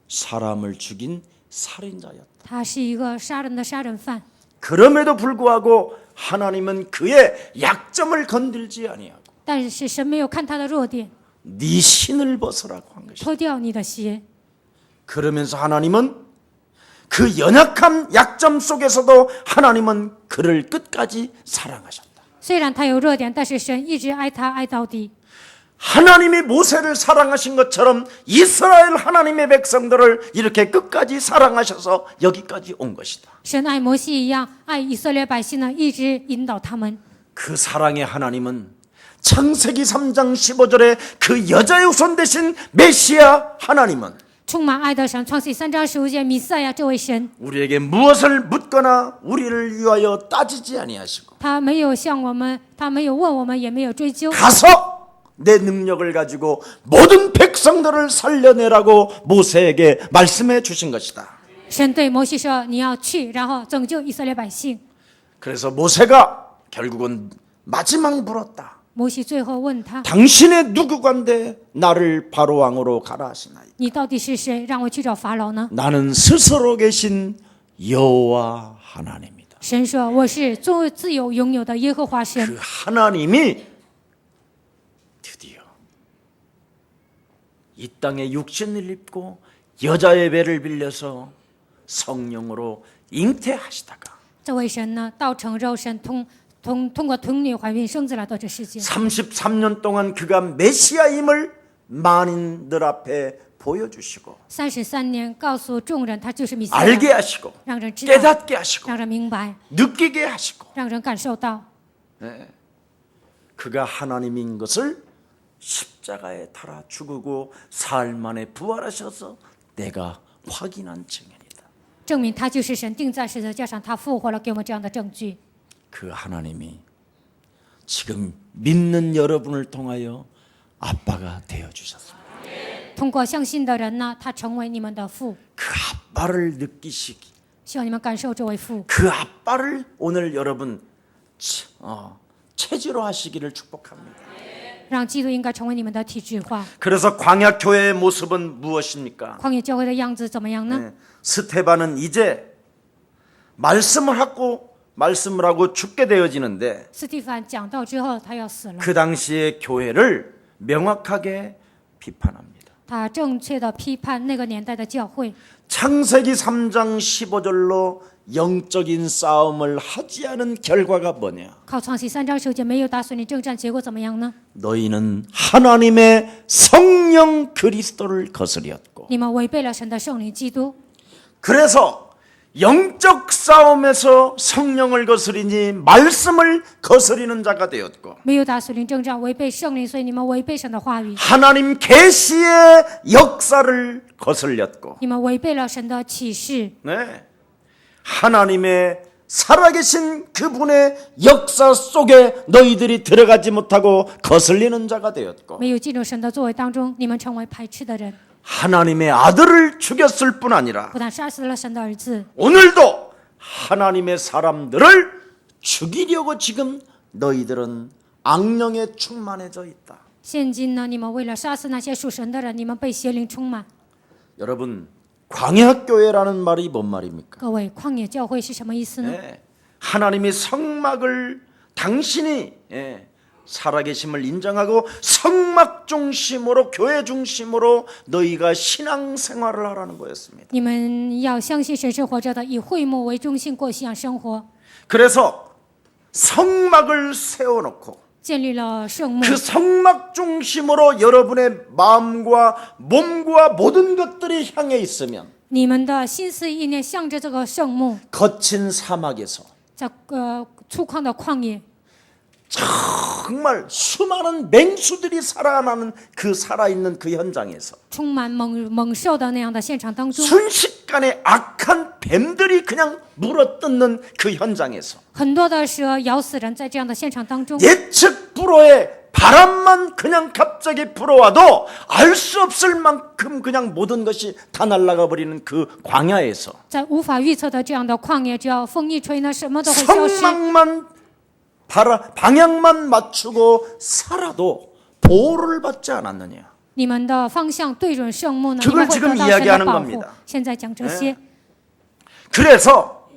사람을 죽인 살인자였다. 他是一个杀人的杀人犯。 그럼에도 불구하고 하나님은 그의 약점을 건들지 아니하고 但是神没有看他的弱点， 네 신을 벗으라고 한 것이다. 脱掉你的鞋。 그러면서 하나님은 그 연약한 약점 속에서도 하나님은 그를 끝까지 사랑하셨다. 虽然他有弱点，但是神一直爱他，爱到底。 하나님이 모세를 사랑하신 것처럼 이스라엘 하나님의 백성들을 이렇게 끝까지 사랑하셔서 여기까지 온 것이다. 神爱摩西一样，爱以色列百姓呢，一直引导他们。 그 사랑의 하나님은 창세기 3장 15절에 그 여자의 후손 되신 메시아 하나님은 充满爱的神，创世3章15节，弥赛亚这位神， 우리에게 무엇을 묻거나 우리를 위하여 따지지 아니하시고 他没有向我们，他没有问我们，也没有追究。 가서 내 능력을 가지고 모든 백성들을 살려내라고 모세에게 말씀해 주신 것이다. 神对摩西说：“你要去，然后拯救以色列百姓。 그래서 모세가 결국은 마지막 물었다. 摩西最后问他 당신의 누구간데 나를 바로 왕으로 가라 하시나이다. ：“你到底是谁？让我去找法老呢 나는 스스로 계신 여호와 하나님이다. ？”神说：“我是自由拥有的耶和华神。 그 하나님이 드디어 이 땅에 육신을 입고 여자의 배를 빌려서 성령으로 잉태하시다가 ”这位神呢，道成肉身，通过童女怀孕生子来到这世界。 33년 동안 그가 메시아임을 만인들 앞에 보여주시고 33年，告诉众人他就是弥赛亚， 알게 하시고 让人知道， 깨닫게 하시고 让人明白， 느끼게 하시고 让人感受到， 그가 하나님인 것을 십자가에 달아 죽고 사흘 만에 부활하셔서 내가 확인한 증인이다. 证明他就是神，钉在十字架上，他复活了，给我们这样的证据。 그 하나님이 지금 믿는 여러분을 통하여 아빠가 되어 주셨습니다. 通过相信的人呢，他成为你们的父， 그 아빠를 느끼시기, 希望你们感受这位父。 그 아빠를 오늘 여러분 체질로 하시기를 축복합니다. 让基督应该成为你们的体制化。 그래서 광야 교회의 모습은 무엇입니까? 旷野教会的样子怎么样呢？ 네, 스테반은 이제 말씀을 하고 죽게 되어지는데 斯蒂凡讲道之后，他要死了， 그 당시의 교회를 명확하게 비판합니다. 他正确的批判那个年代的教会。 창세기 3장 15절로 영적인 싸움을 하지 않은 결과가 뭐냐? 靠创世3章9节没有打损你征战，结果怎么样呢？ 너희는 하나님의 성령 그리스도를 거스렸고 你们违背了神的圣灵基督， 그래서 영적 싸움에서 성령을 거스리니 말씀을 거스리는 자가 되었고 没有打属灵征战，违背圣灵，所以你们违背神的话语， 하나님 계시의 역사를 거슬렸고 你们违背了神的启示， 네. 하나님의 살아계신 그분의 역사 속에 너희들이 들어가지 못하고 거슬리는 자가 되었고 没有进入神的作为当中，你们成为排斥的人， 하나님의 아들을 죽였을 뿐 아니라 不但杀死了神的儿子， 오늘도 하나님의 사람들을 죽이려고 지금 너희들은 악령에 충만해져 있다. 现今呢，你们为了杀死那些属神的人，你们被邪灵充满。 여러분 광야교회라는 말이 뭔 말입니까? 各位，旷野教会是什么意思呢？ 예, 하나님이 성막을 당신이 살아계심을 인정하고 성막 중심으로 교회 중심으로 너희가 신앙생활을 하라는 거였습니다. 你们要相信神是活着的，以会幕为中心过信仰生活， 그래서 성막을 세워놓고 建立了圣幕。 그 성막 중심으로 여러분의 마음과 몸과 모든 것들이 향해 있으면 你们的心思意念向着这个圣幕， 거친 사막에서 在粗犷的旷野， 정말 수많은 맹수들이 살아나는 그 살아있는 그 현장에서 充满猛兽的那样的现场当中， 순식간에 악한 뱀들이 그냥 물어뜯는 그 현장에서 很多的蛇咬死人，在这样的现场当中， 예측 불허의 바람만 그냥 갑자기 불어와도 알 수 없을 만큼 그냥 모든 것이 다 날아가 버리는 그 광야에서 在无法预测的这样的旷野，只要风一吹呢，什么都会消失。 성막만 방향만 맞추고 살아도 보호를 받지 않았느냐? 你们的方向对准圣幕呢， 그걸 你们会 지금 得到神 이야기하는 的保护 겁니다. 。现在讲这些， 그래서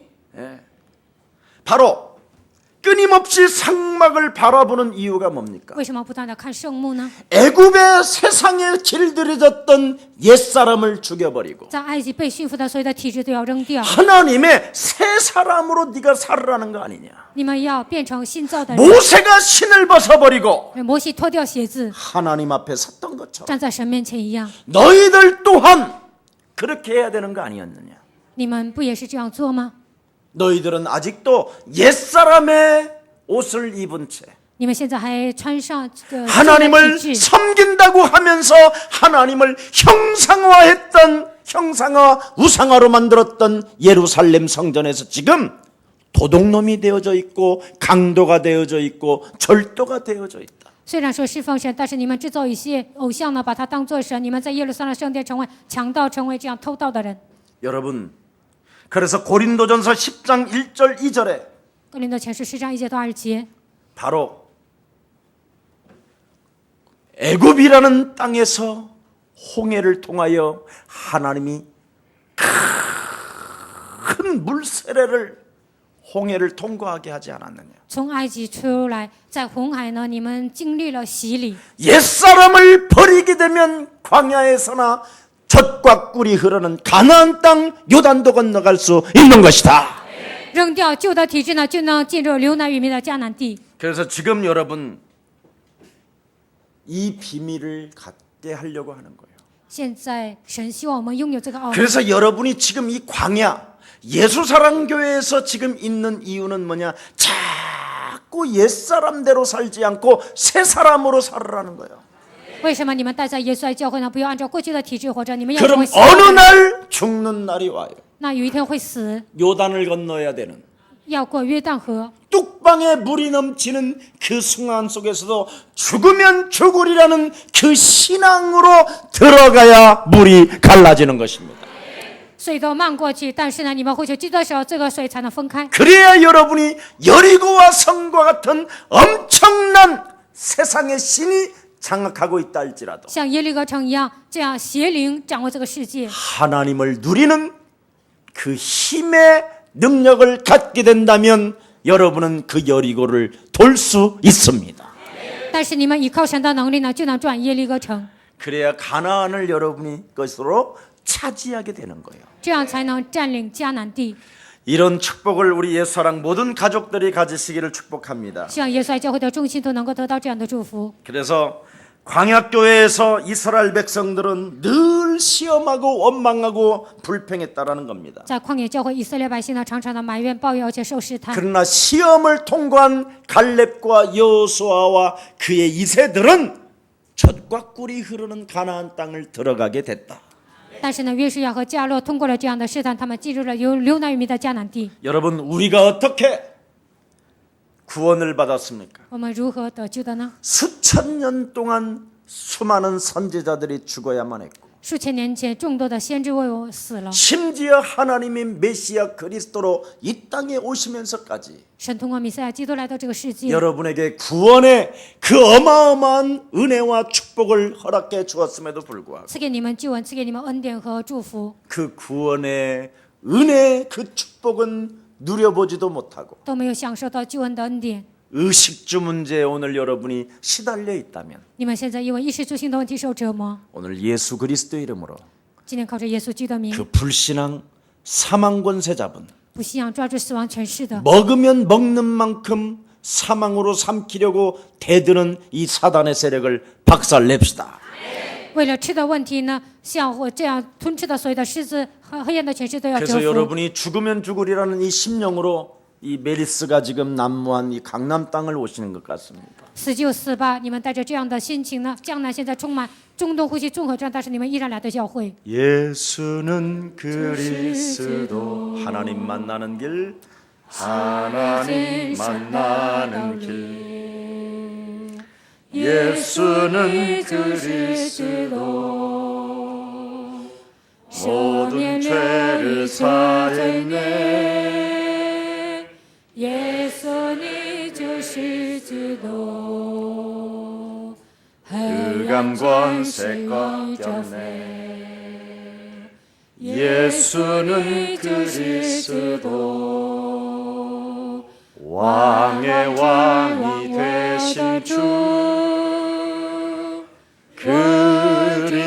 바로 끊임없이 성막을 바라보는 이유가 뭡니까? 为什么不断的看圣幕呢？ 애굽의 세상에 길들여졌던 옛사람을 죽여버리고 在埃及被驯服的所有的体质都要扔掉， 하나님의 새 사람으로 네가 살으라는 거 아니냐? 你们要变成新造的人。 모세가 신을 벗어버리고 摩西脱掉鞋子， 하나님 앞에 섰던 것처럼 站在神面前一样， 너희들 또한 그렇게 해야 되는 거 아니었느냐? 你们不也是这样做吗？ 너희들은 아직도 옛사람의 옷을 입은 채 你们现在还穿上这个旧的 하나님을 体质， 섬긴다고 하면서 하나님을 형상화 우상화로 만들었던 예루살렘 성전에서 지금 도둑놈이 되어져 있고 강도가 되어져 있고 절도가 되어져 있다. 虽然说侍奉神，但是你们制造一些偶像呢，把它当作神。你们在耶路撒冷圣殿成为强盗，成为这样偷盗的人。 여러분, 그래서 고린도전서 10장 1절 2절에 哥林多前书10章1节到2节， 바로 애굽이라는 땅에서 홍해를 통하여 하나님이 큰 물세례를 홍해를 통과하게 하지 않았느냐. 从埃及出来，在红海呢，你们经历了洗礼。 옛사람을 버리게 되면 광야에서나 젖과 꿀이 흐르는 가나안 땅 요단도 건너갈 수 있는 것이다. 扔掉旧的体质呢，就能进入流奶与蜜的迦南地。 그래서 지금 여러분 이 비밀을 갖게 하려고 하는 거예요. 现在神希望我们拥有这个奥秘， 그래서 여러분이 지금 이 광야 예수사랑교회에서 지금 있는 이유는 뭐냐? 자꾸 옛사람대로 살지 않고 새사람으로 살으라는 거예요. 为什么你们待在耶稣爱教会呢？不要按照过去的体制活着，你们要成 그럼 为新的 어느 人。 날 죽는 날이 와요. 那有一天会死， 요단을 건너야 되는 要过约旦河。 뚝방에 물이 넘치는 그 순간 속에서도 죽으면 죽으리라는 그 신앙으로 들어가야 물이 갈라지는 것입니다. 水都漫过去，但是呢，你们回去记的时候，这个水才能分开。 그래야 여러분이 여리고와 성과 같은 엄청난 세상의 신이 장악하고 있다 할지라도 像耶利哥城一样，这样邪灵掌握这个世界。 하나님을 누리는 그 힘의 능력을 갖게 된다면 여러분은 그 여리고를 돌 수 있습니다. 但是你们依靠神的能力呢，就能转耶利哥城， 그래야 가나안을 여러분이 것으로 차지하게 되는 거예요. 这样才能占领迦南地。 이런 축복을 우리 예수사랑 모든 가족들이 가지시기를 축복합니다. 希望耶稣爱教会的众信徒能够得到这样的祝福。 그래서 광야교회에서 이스라엘 백성들은 늘 시험하고 원망하고 불평했다라는 겁니다. 在旷野教会，以色列百姓呢，常常的埋怨、抱怨，而且受试探。 그러나 시험을 통과한 갈렙과 여호수아와 그의 2세들은 젖과 꿀이 흐르는 가나안 땅을 들어가게 됐다. 但是呢，约书亚和迦勒通过了这样的试探，他们进入了有流奶与蜜的迦南地。 여러분, 우리가 어떻게 구원을 받았습니까? 我们如何得救的呢？ 수천 년 동안 수많은 선지자들이 죽어야만 했고 数千年前，众多的先知为我死了。 심지어 하나님이 메시아 그리스도로 이 땅에 오시면서까지 神通过弥赛亚基督来到这个世界， 여러분에게 구원의 그 어마어마한 은혜와 축복을 허락해 주었음에도 불구하고 赐给你们救恩，赐给你们恩典和祝福， 그 구원의 은혜 그 축복은 누려보지도 못하고 都没有享受到救恩的恩典。 의식주 문제에 오늘 여러분이 시달려 있다면 你们现在因为衣食住行的问题受折磨， 오늘 예수 그리스도 이름으로 今天靠着耶稣基督的名， 그 불신앙 사망 권세 잡은 不信仰抓住死亡权势的， 먹으면 먹는 만큼 사망으로 삼키려고 대드는 이 사단의 세력을 박살냅시다. 为了吃的问题呢，像我这样吞吃的所有的狮子和黑暗的权势都要折 그래서 服。 여러분이 죽으면 죽으리라는 이 심령으로 이 메리스가 지금 난무한 이 강남 땅을 오시는 것 같습니다. 死就死吧！你们带着这样的心情呢，江南现在充满中东呼吸综合症，但是你们依然来到教会。 예수는 그리스도 하나님 만나는 길 하나님 만나는 길 예수는 그리스도 모든 죄를 사했네 耶稣，你就是基督， 흑암 권세 꺾였네 예수는 그리스도 왕의 왕이 되신 주 그리스도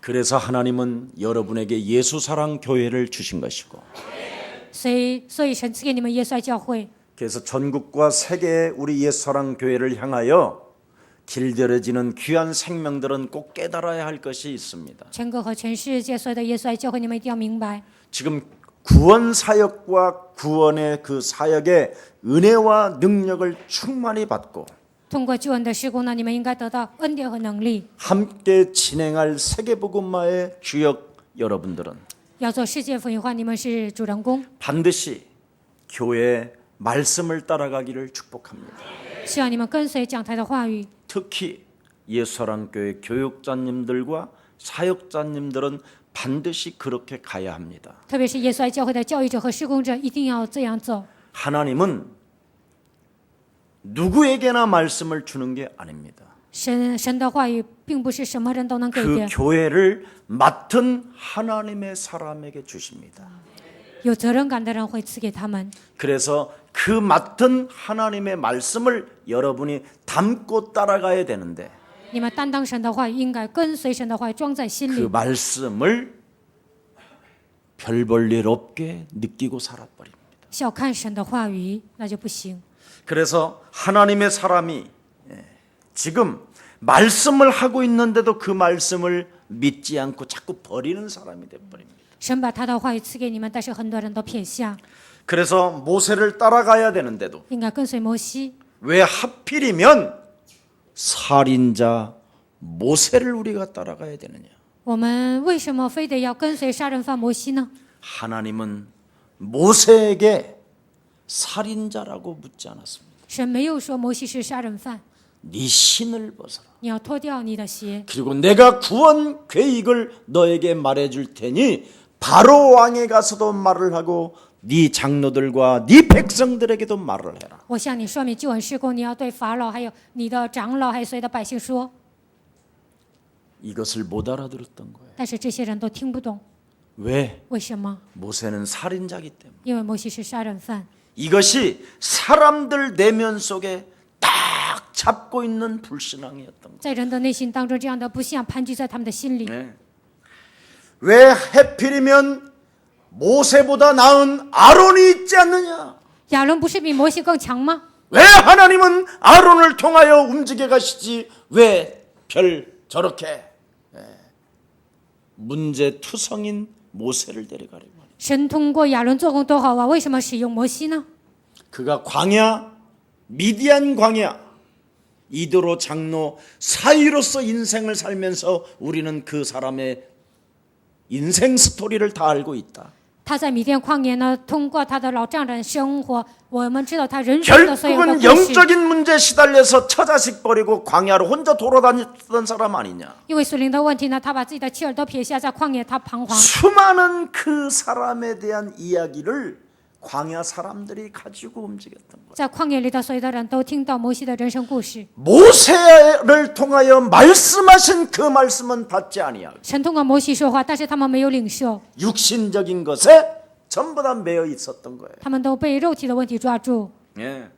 그래서 하나님은 여러분에게 예수 사랑 교회를 주신 것이고 所以神赐给你们耶稣爱教会， 그래서 전국과 세계의 우리 예수 사랑 교회를 향하여 길들여지는 귀한 생명들은 꼭 깨달아야 할 것이 있습니다. 全国和全世界所有的耶稣爱教会，你们一定要明白， 지금 구원 사역과 구원의 그 사역의 은혜와 능력을 충만히 받고 通过救恩的施工呢，你们应该得到恩典和能力。 함께 진행할 세계복음화의 주역 여러분들은 要做世界福音化，你们是主人公， 반드시 교회의 말씀을 따라가기를 축복합니다. 希望你们跟随讲台的话语。 특히 예수사랑교회 교육자님들과 사역자님들은 반드시 그렇게 가야 합니다. 特别是耶稣爱教会的教育者和施工者，一定要这样走。 하나님은 누구에게나 말씀을 주는 게 아닙니다. 神的话语并不是什么人都能给 그 的， 교회를 맡은 하나님의 사람에게 주십니다. 有责任感的人会赐给他们。 그래서 그 맡은 하나님의 말씀을 여러분이 담고 따라가야 되는데 你们担当神的话语，应该跟随神的话语，装在心 그 里。 말씀을 별 볼 일 없게 느끼고 살아버립니다. 小看神的话语，那就不行。 그래서 하나님의 사람이 지금 말씀을 하고 있는데도 그 말씀을 믿지 않고 자꾸 버리는 사람이 돼버립니다. 神把他的话语赐给你们，但是很多人都撇下。 그래서 모세를 따라가야 되는데도 应该跟随摩西， 왜 하필이면 살인자 모세를 우리가 따라가야 되느냐? 我们为什么非得要跟随杀人犯摩西呢？ 하나님은 모세에게 살인자라고 묻지 않았습니다. 神没有说摩西是杀人犯， 네 신을 벗어라. 你要脱掉你的鞋， 그리고 내가 구원 계획을 너에게 말해줄 테니 바로 왕에 가서도 말을 하고 네 장로들과 네 백성들에게도 말을 해라. 我向你说明救恩事工，你要对法老还有你的长老还有所有的百姓说。 이것을 못 알아들었던 거예요. 但是这些人都听不懂， 왜? 为什么？ 모세는 살인자기 때문에. 因为摩西是杀人犯， 이것이 사람들 내면 속에 딱 잡고 있는 불신앙이었던 거예요. 在人的内心当中，这样的不信仰盘踞在他们的心里。 네. 왜 해필이면 모세보다 나은 아론이 있지 않느냐? 亚伦不是比摩西更强吗？ 왜 하나님은 아론을 통하여 움직여 가시지 왜 별 저렇게 문제투성인 모세를 데려가려고 하냐? 神通过亚伦做工多好啊，为什么使用摩西呢？ 그가 광야, 미디안 광야, 이도로 장로 사이로서 인생을 살면서 우리는 그 사람의 인생 스토리를 다 알고 있다. 他在米甸旷野呢，通过他的老丈人生活，我们知道他人生的所有的 결국은 故事。 영적인 문제에 시달려서 처자식 버리고 광야로 혼자 돌아다녔던 사람 아니냐? 因为属灵的问题呢，他把自己的妻儿都撇下，在旷野他彷徨。 수많은 그 사람에 대한 이야기를 광야 사람들이 가지고 움직였던 거예요. 在旷野里的所有的人都听到摩西的人生故事。 모세를 통하여 말씀하신 그 말씀은 받지 아니하고 神通过摩西说话，但是他们没有领受， 육신적인 것에 전부 다 매여 있었던 거예요. 他们都被肉体的问题抓住。 예.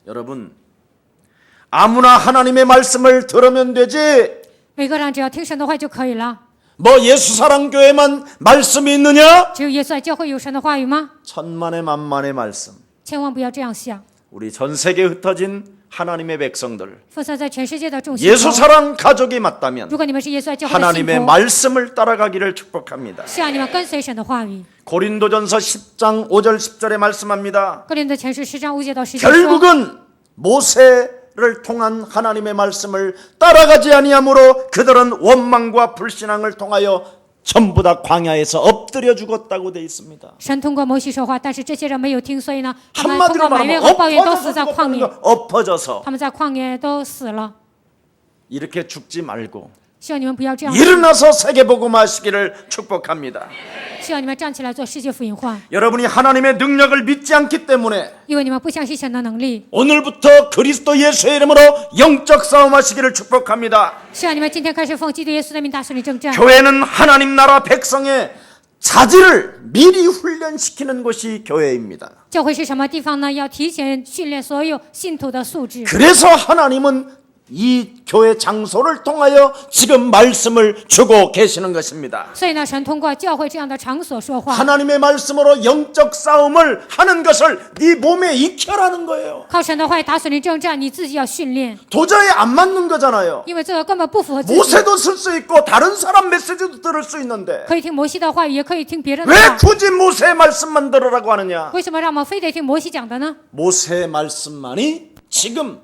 여러분, 아무나 하나님의 말씀을 들으면 되지 每个人只要听神的话就可以了。 뭐 예수사랑교회만 말씀이 있느냐? 只有耶稣在教会有神的话语吗？ 천만의 만만의 말씀. 千万不要这样想。 우리 전 세계에 흩어진 하나님의 백성들, 分散在全世界的众信徒， 예수사랑 가족이 맞다면 如果你们是耶稣在教会的信 하나님의 徒， 말씀을 따라가기를 축복합니다. 希望你们跟随神的话语。 고린도전서 10장 5절 10절에 말씀합니다. 哥林多前书10章5节到10节说， 결국은 모세를 통한 하나님의 말씀을 따라가지 아니하므로 그들은 원망과 불신앙을 통하여 전부 다 광야에서 엎드려 죽었다고 되어 있습니다. 神通过摩西说话，但是这些人没有听，所以呢，他们通 한마디로 过埋怨 말하면 和抱怨都死在旷野， 엎어져서 他们在旷野都死了。 이렇게 죽지 말고 希望你们不要这样， 일어나서 세계복음화하시기를 축복합니다. 希望你们站起来做世界福音化， 여러분이 하나님의 능력을 믿지 않기 때문에 因为你们不相信神的能力。 오늘부터 그리스도 예수의 이름으로 영적 싸움하시기를 축복합니다. 希望你们今天开始奉基督耶稣的名打胜利征战。 교회는 하나님 나라 백성의 자질을 미리 훈련시키는 곳이 교회입니다. 教会是什么地方呢？要提前训练所有信徒的素质。 그래서 하나님은 이 교회 장소를 통하여 지금 말씀을 주고 계시는 것입니다. 所以呢，神通过教会这样的场所说话， 하나님의 말씀으로 영적 싸움을 하는 것을 네 몸에 익혀라는 거예요. 靠神的话语打胜利征战，你自己要训练， 도저히 안 맞는 거잖아요. 因为这个根本不符合自己。 모세도 쓸 수 있고 다른 사람 메시지도 들을 수 있는데 可以听摩西的话语，也可以听别人的 왜 话。 굳이 모세의 말씀만 들으라고 하느냐? 为什么让我们非得听摩西讲的呢？ 모세의 말씀만이 지금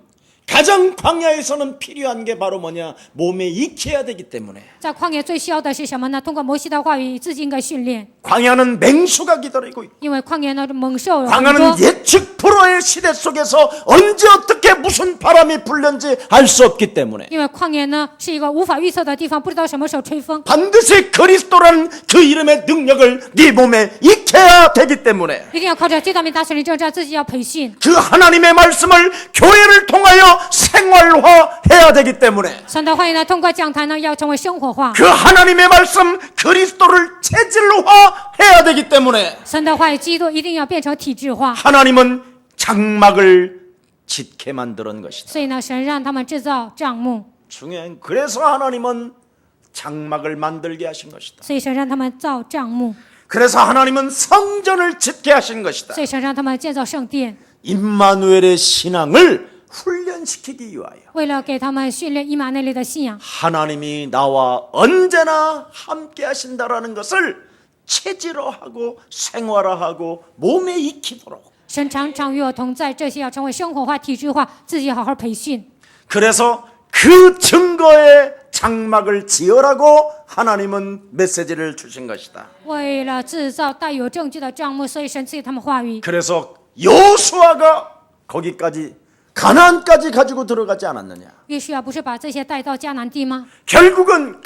가장 광야에서는 필요한 게 바로 뭐냐? 몸에 익혀야 되기 때문에. 在旷野最需要的是什么呢？通过摩西的话语，自己应该训练， 광야는 맹수가 기다리고 있고 因为旷野呢猛兽有很 광야는 多， 예측 불허의 시대 속에서 언제 어떻게 무슨 바람이 불는지 알 수 없기 때문에 因为旷野呢是一个无法预测的地方，不知道什么时候吹风。 반드시 그리스도라는 그 이름의 능력을 네 몸에 익혀야 되기 때문에 一定要靠着这道名打胜利征战，自己要培训。 그 하나님의 말씀을 교회를 통하여 생활화해야 되기 때문에 神的话语呢，通过讲坛呢，要成为生活化。 그 하나님의 말씀 그리스도를 체질화해야 되기 때문에 神的话语，基督一定要变成体制化。 하나님은 장막을 짓게 만드는 것이다. 所以呢，神让他们制造帐幕， 중요한 그래서 하나님은 장막을 만들게 하신 것이다. 所以神让他们造帐幕， 그래서 하나님은 성전을 짓게 하신 것이다. 所以神让他们建造圣殿， 임마누엘의 신앙을 훈련시키기 위하여 为了给他们训练以马内利的信仰。 하나님이 나와 언제나 함께 하신다라는 것을 체질화하고 생활화하고 몸에 익히도록 神常常与我同在，这些要成为生活化、体制化，自己好好培训。 그래서 그 증거의 장막을 지으라고 하나님은 메시지를 주신 것이다. 为了制造带有证据的帐幕，所以神赐给他们话语。 그래서 여호수아가 거기까지 가나안까지 가지고 들어가지 않았느냐? 约书亚不是把这些带到迦南地吗？ 결국은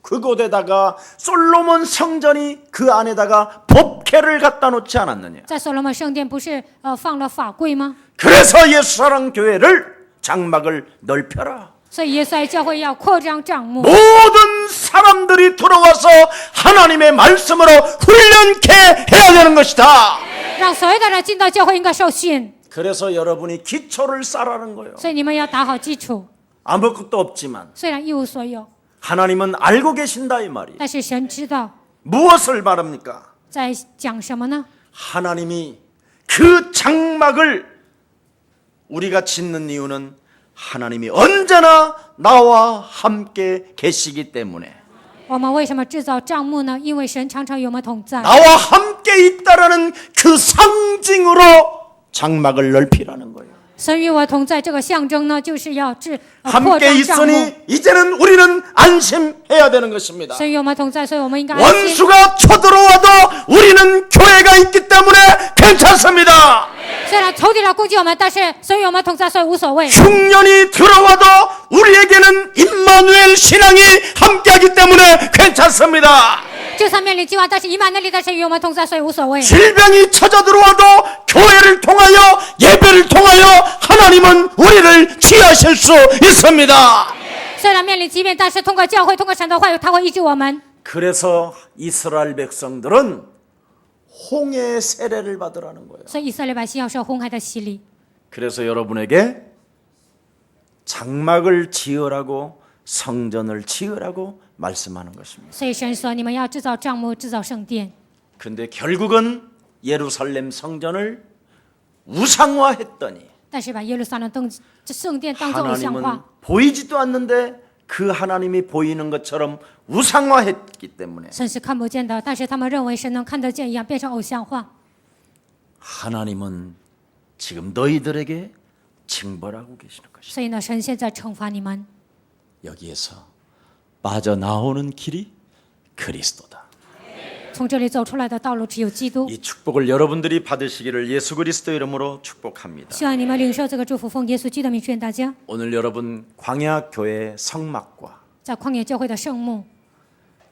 그곳에다가 솔로몬 성전이 그 안에다가 법궤를 갖다 놓지 않았느냐? 在所罗门圣殿不是放了法柜吗？ 그래서 예수사랑 교회를 장막을 넓혀라. 所以耶稣爱教会要扩张帐幕， 모든 사람들이 들어와서 하나님의 말씀으로 훈련케 해야 되는 것이다. 让所有的人进到教会应该受训。 그래서 여러분이 기초를 쌓으라는 거예요. 所以你们要打好基础， 아무것도 없지만 虽然一无所有， 하나님은 알고 계신다 이 말이에요. 但是神知道 무엇을 말합니까? 在讲什么呢？ 하나님이 그 장막을 우리가 짓는 이유는 하나님이 언제나 나와 함께 계시기 때문에 我们为什么制造帐幕呢？因为神常常与我们同在， 나와 함께 있다라는 그 상징으로 장막을 넓히라는 거예요. 神与我同在这个象征呢，就是要扩 함께 张帐幕。 있으니 이제는 우리는 안심해야 되는 것입니다. 神与我们同在，所以我们应该安心。 원수가 쳐들어와도 우리는 교회가 있기 때문에 괜찮습니다. 虽然仇敌来攻击我们，但是神与我们同在，所以无所谓。 흉년이 들어와도 우리에게는 임마누엘 신앙이 함께하기 때문에 괜찮습니다. 就算面临饥荒，但是以马内利的神与我们同在，所以无所谓。 질병이 찾아들어와도 교회를 통하여 예배를 통하여 하나님은 우리를 취하실 수 있습니다. 虽然面临疾病，但是通过教会，通过神的话语，他会医治我们。 그래서 이스라엘 백성들은 홍해의 세례를 받으라는 거예요. 所以以色列百姓要受红海的洗礼。 그래서 여러분에게 장막을 지으라고 성전을 지으라고 말씀하는 것입니다. 所以神说，你们要制造帐幕，制造圣殿。 근데 결국은 예루살렘 성전을 우상화했더니 但是把耶路撒冷这圣殿当作偶像 하나님은 化， 보이지도 않는데 그 하나님이 보이는 것처럼 우상화했기 때문에 神是看不见的，但是他们认为神能看得见一样，变成偶像化。 하나님은 지금 너희들에게 징벌하고 계시는 것이다. 所以呢，神现在惩罚你们。 여기에서 빠져나오는 길이 그리스도다. 从这里走出来的道路只有基督。 이 축복을 여러분들이 받으시기를 예수 그리스도 이름으로 축복합니다. 希望你们领受这个祝福，奉耶稣基督的名祝愿大家。 오늘 여러분 광야 교회 성막과 在旷野教会的圣幕，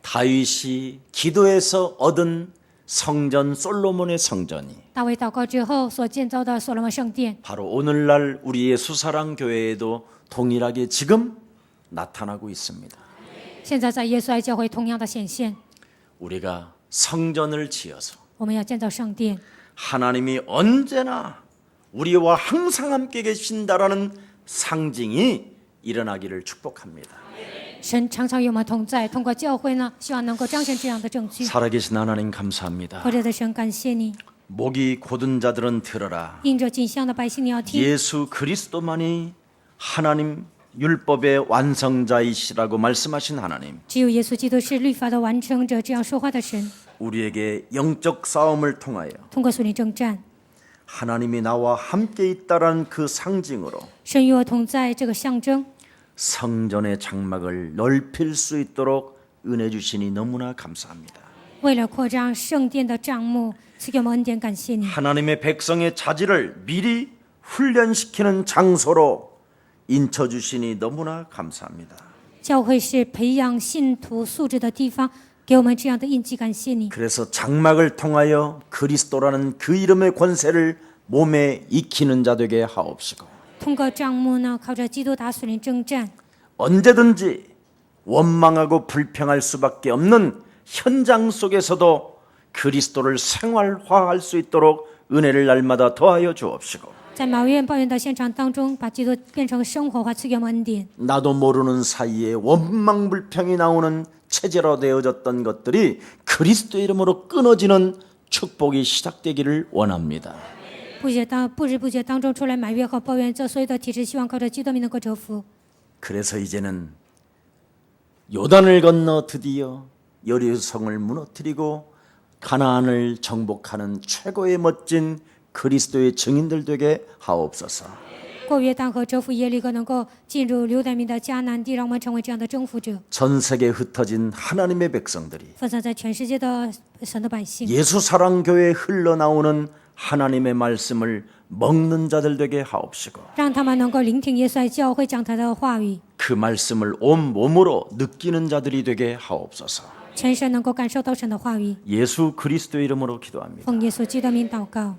다윗이 기도해서 얻은 성전 솔로몬의 성전이 大卫祷告之后所建造的所罗门圣殿， 바로 오늘날 우리의 수사랑 교회에도 동일하게 지금 나타나고 있습니다. 现在在耶稣爱教会同样的显现。 우리가 성전을 지어서 我们要建造圣殿， 하나님이 언제나 우리와 항상 함께 계신다라는 상징이 일어나기를 축복합니다. 神常常与我们同在。通过教会呢，希望能够彰显这样的证据。 살아계신 하나님 감사합니다. 活着的神，感谢你。 목이 곧은 자들은 들으라. 印着景象的百姓，你要听。 예수 그리스도만이 하나님 율법의 완성자이시라고 말씀하신 하나님, 只有耶稣基督是律法的完成者，这样说话的神。 우리에게 영적 싸움을 통하여 通过属灵征战， 하나님이 나와 함께 있다라는 그 상징으로 神与我同在这个象征， 성전의 장막을 넓힐 수 있도록 은혜 주시니 너무나 감사합니다. 为了扩张圣殿的帐幕，赐给我们恩典，感谢你。 하나님의 백성의 자질을 미리 훈련시키는 장소로 인쳐 주시니 너무나 감사합니다. 教会是培养信徒素质的地方，给我们这样的印记，感谢你。 그래서 장막을 통하여 그리스도라는 그 이름의 권세를 몸에 익히는 자 되게 하옵시고 通过帐幕呢，靠着基督打属灵征战， 언제든지 원망하고 불평할 수밖에 없는 현장 속에서도 그리스도를 생활화할 수 있도록 은혜를 날마다 더하여 주옵시고 在埋怨抱怨的现场当中，把基督变成生活化，赐给我们恩典。 나도 모르는 사이에 원망불평이 나오는 체제로 되어졌던 것들이 그리스도 이름으로 끊어지는 축복이 시작되기를 원합니다. 不知不觉当中出来埋怨和抱怨，这所有的体制，希望靠着基督名能够折服。 그래서 이제는 요단을 건너 드디어 여리고성을 무너뜨리고 가나안을 정복하는 최고의 멋진 그리스도의 증인들 되게 하옵소서. 过约旦河折服耶利哥，能够进入流带民的迦南地，让我们成为这样的征服者， 전 세계에 흩어진 하나님의 백성들이 分散在全世界的神的百姓， 예수 사랑 교회에 흘러나오는 하나님의 말씀을 먹는 자들 되게 하옵시고 让他们能够聆听耶稣在教会讲他的话语， 그 말씀을 온 몸으로 느끼는 자들이 되게 하옵소서. 全身能够感受到神的话语。 예수 그리스도의 이름으로 기도합니다. 奉耶稣基督的名祷告。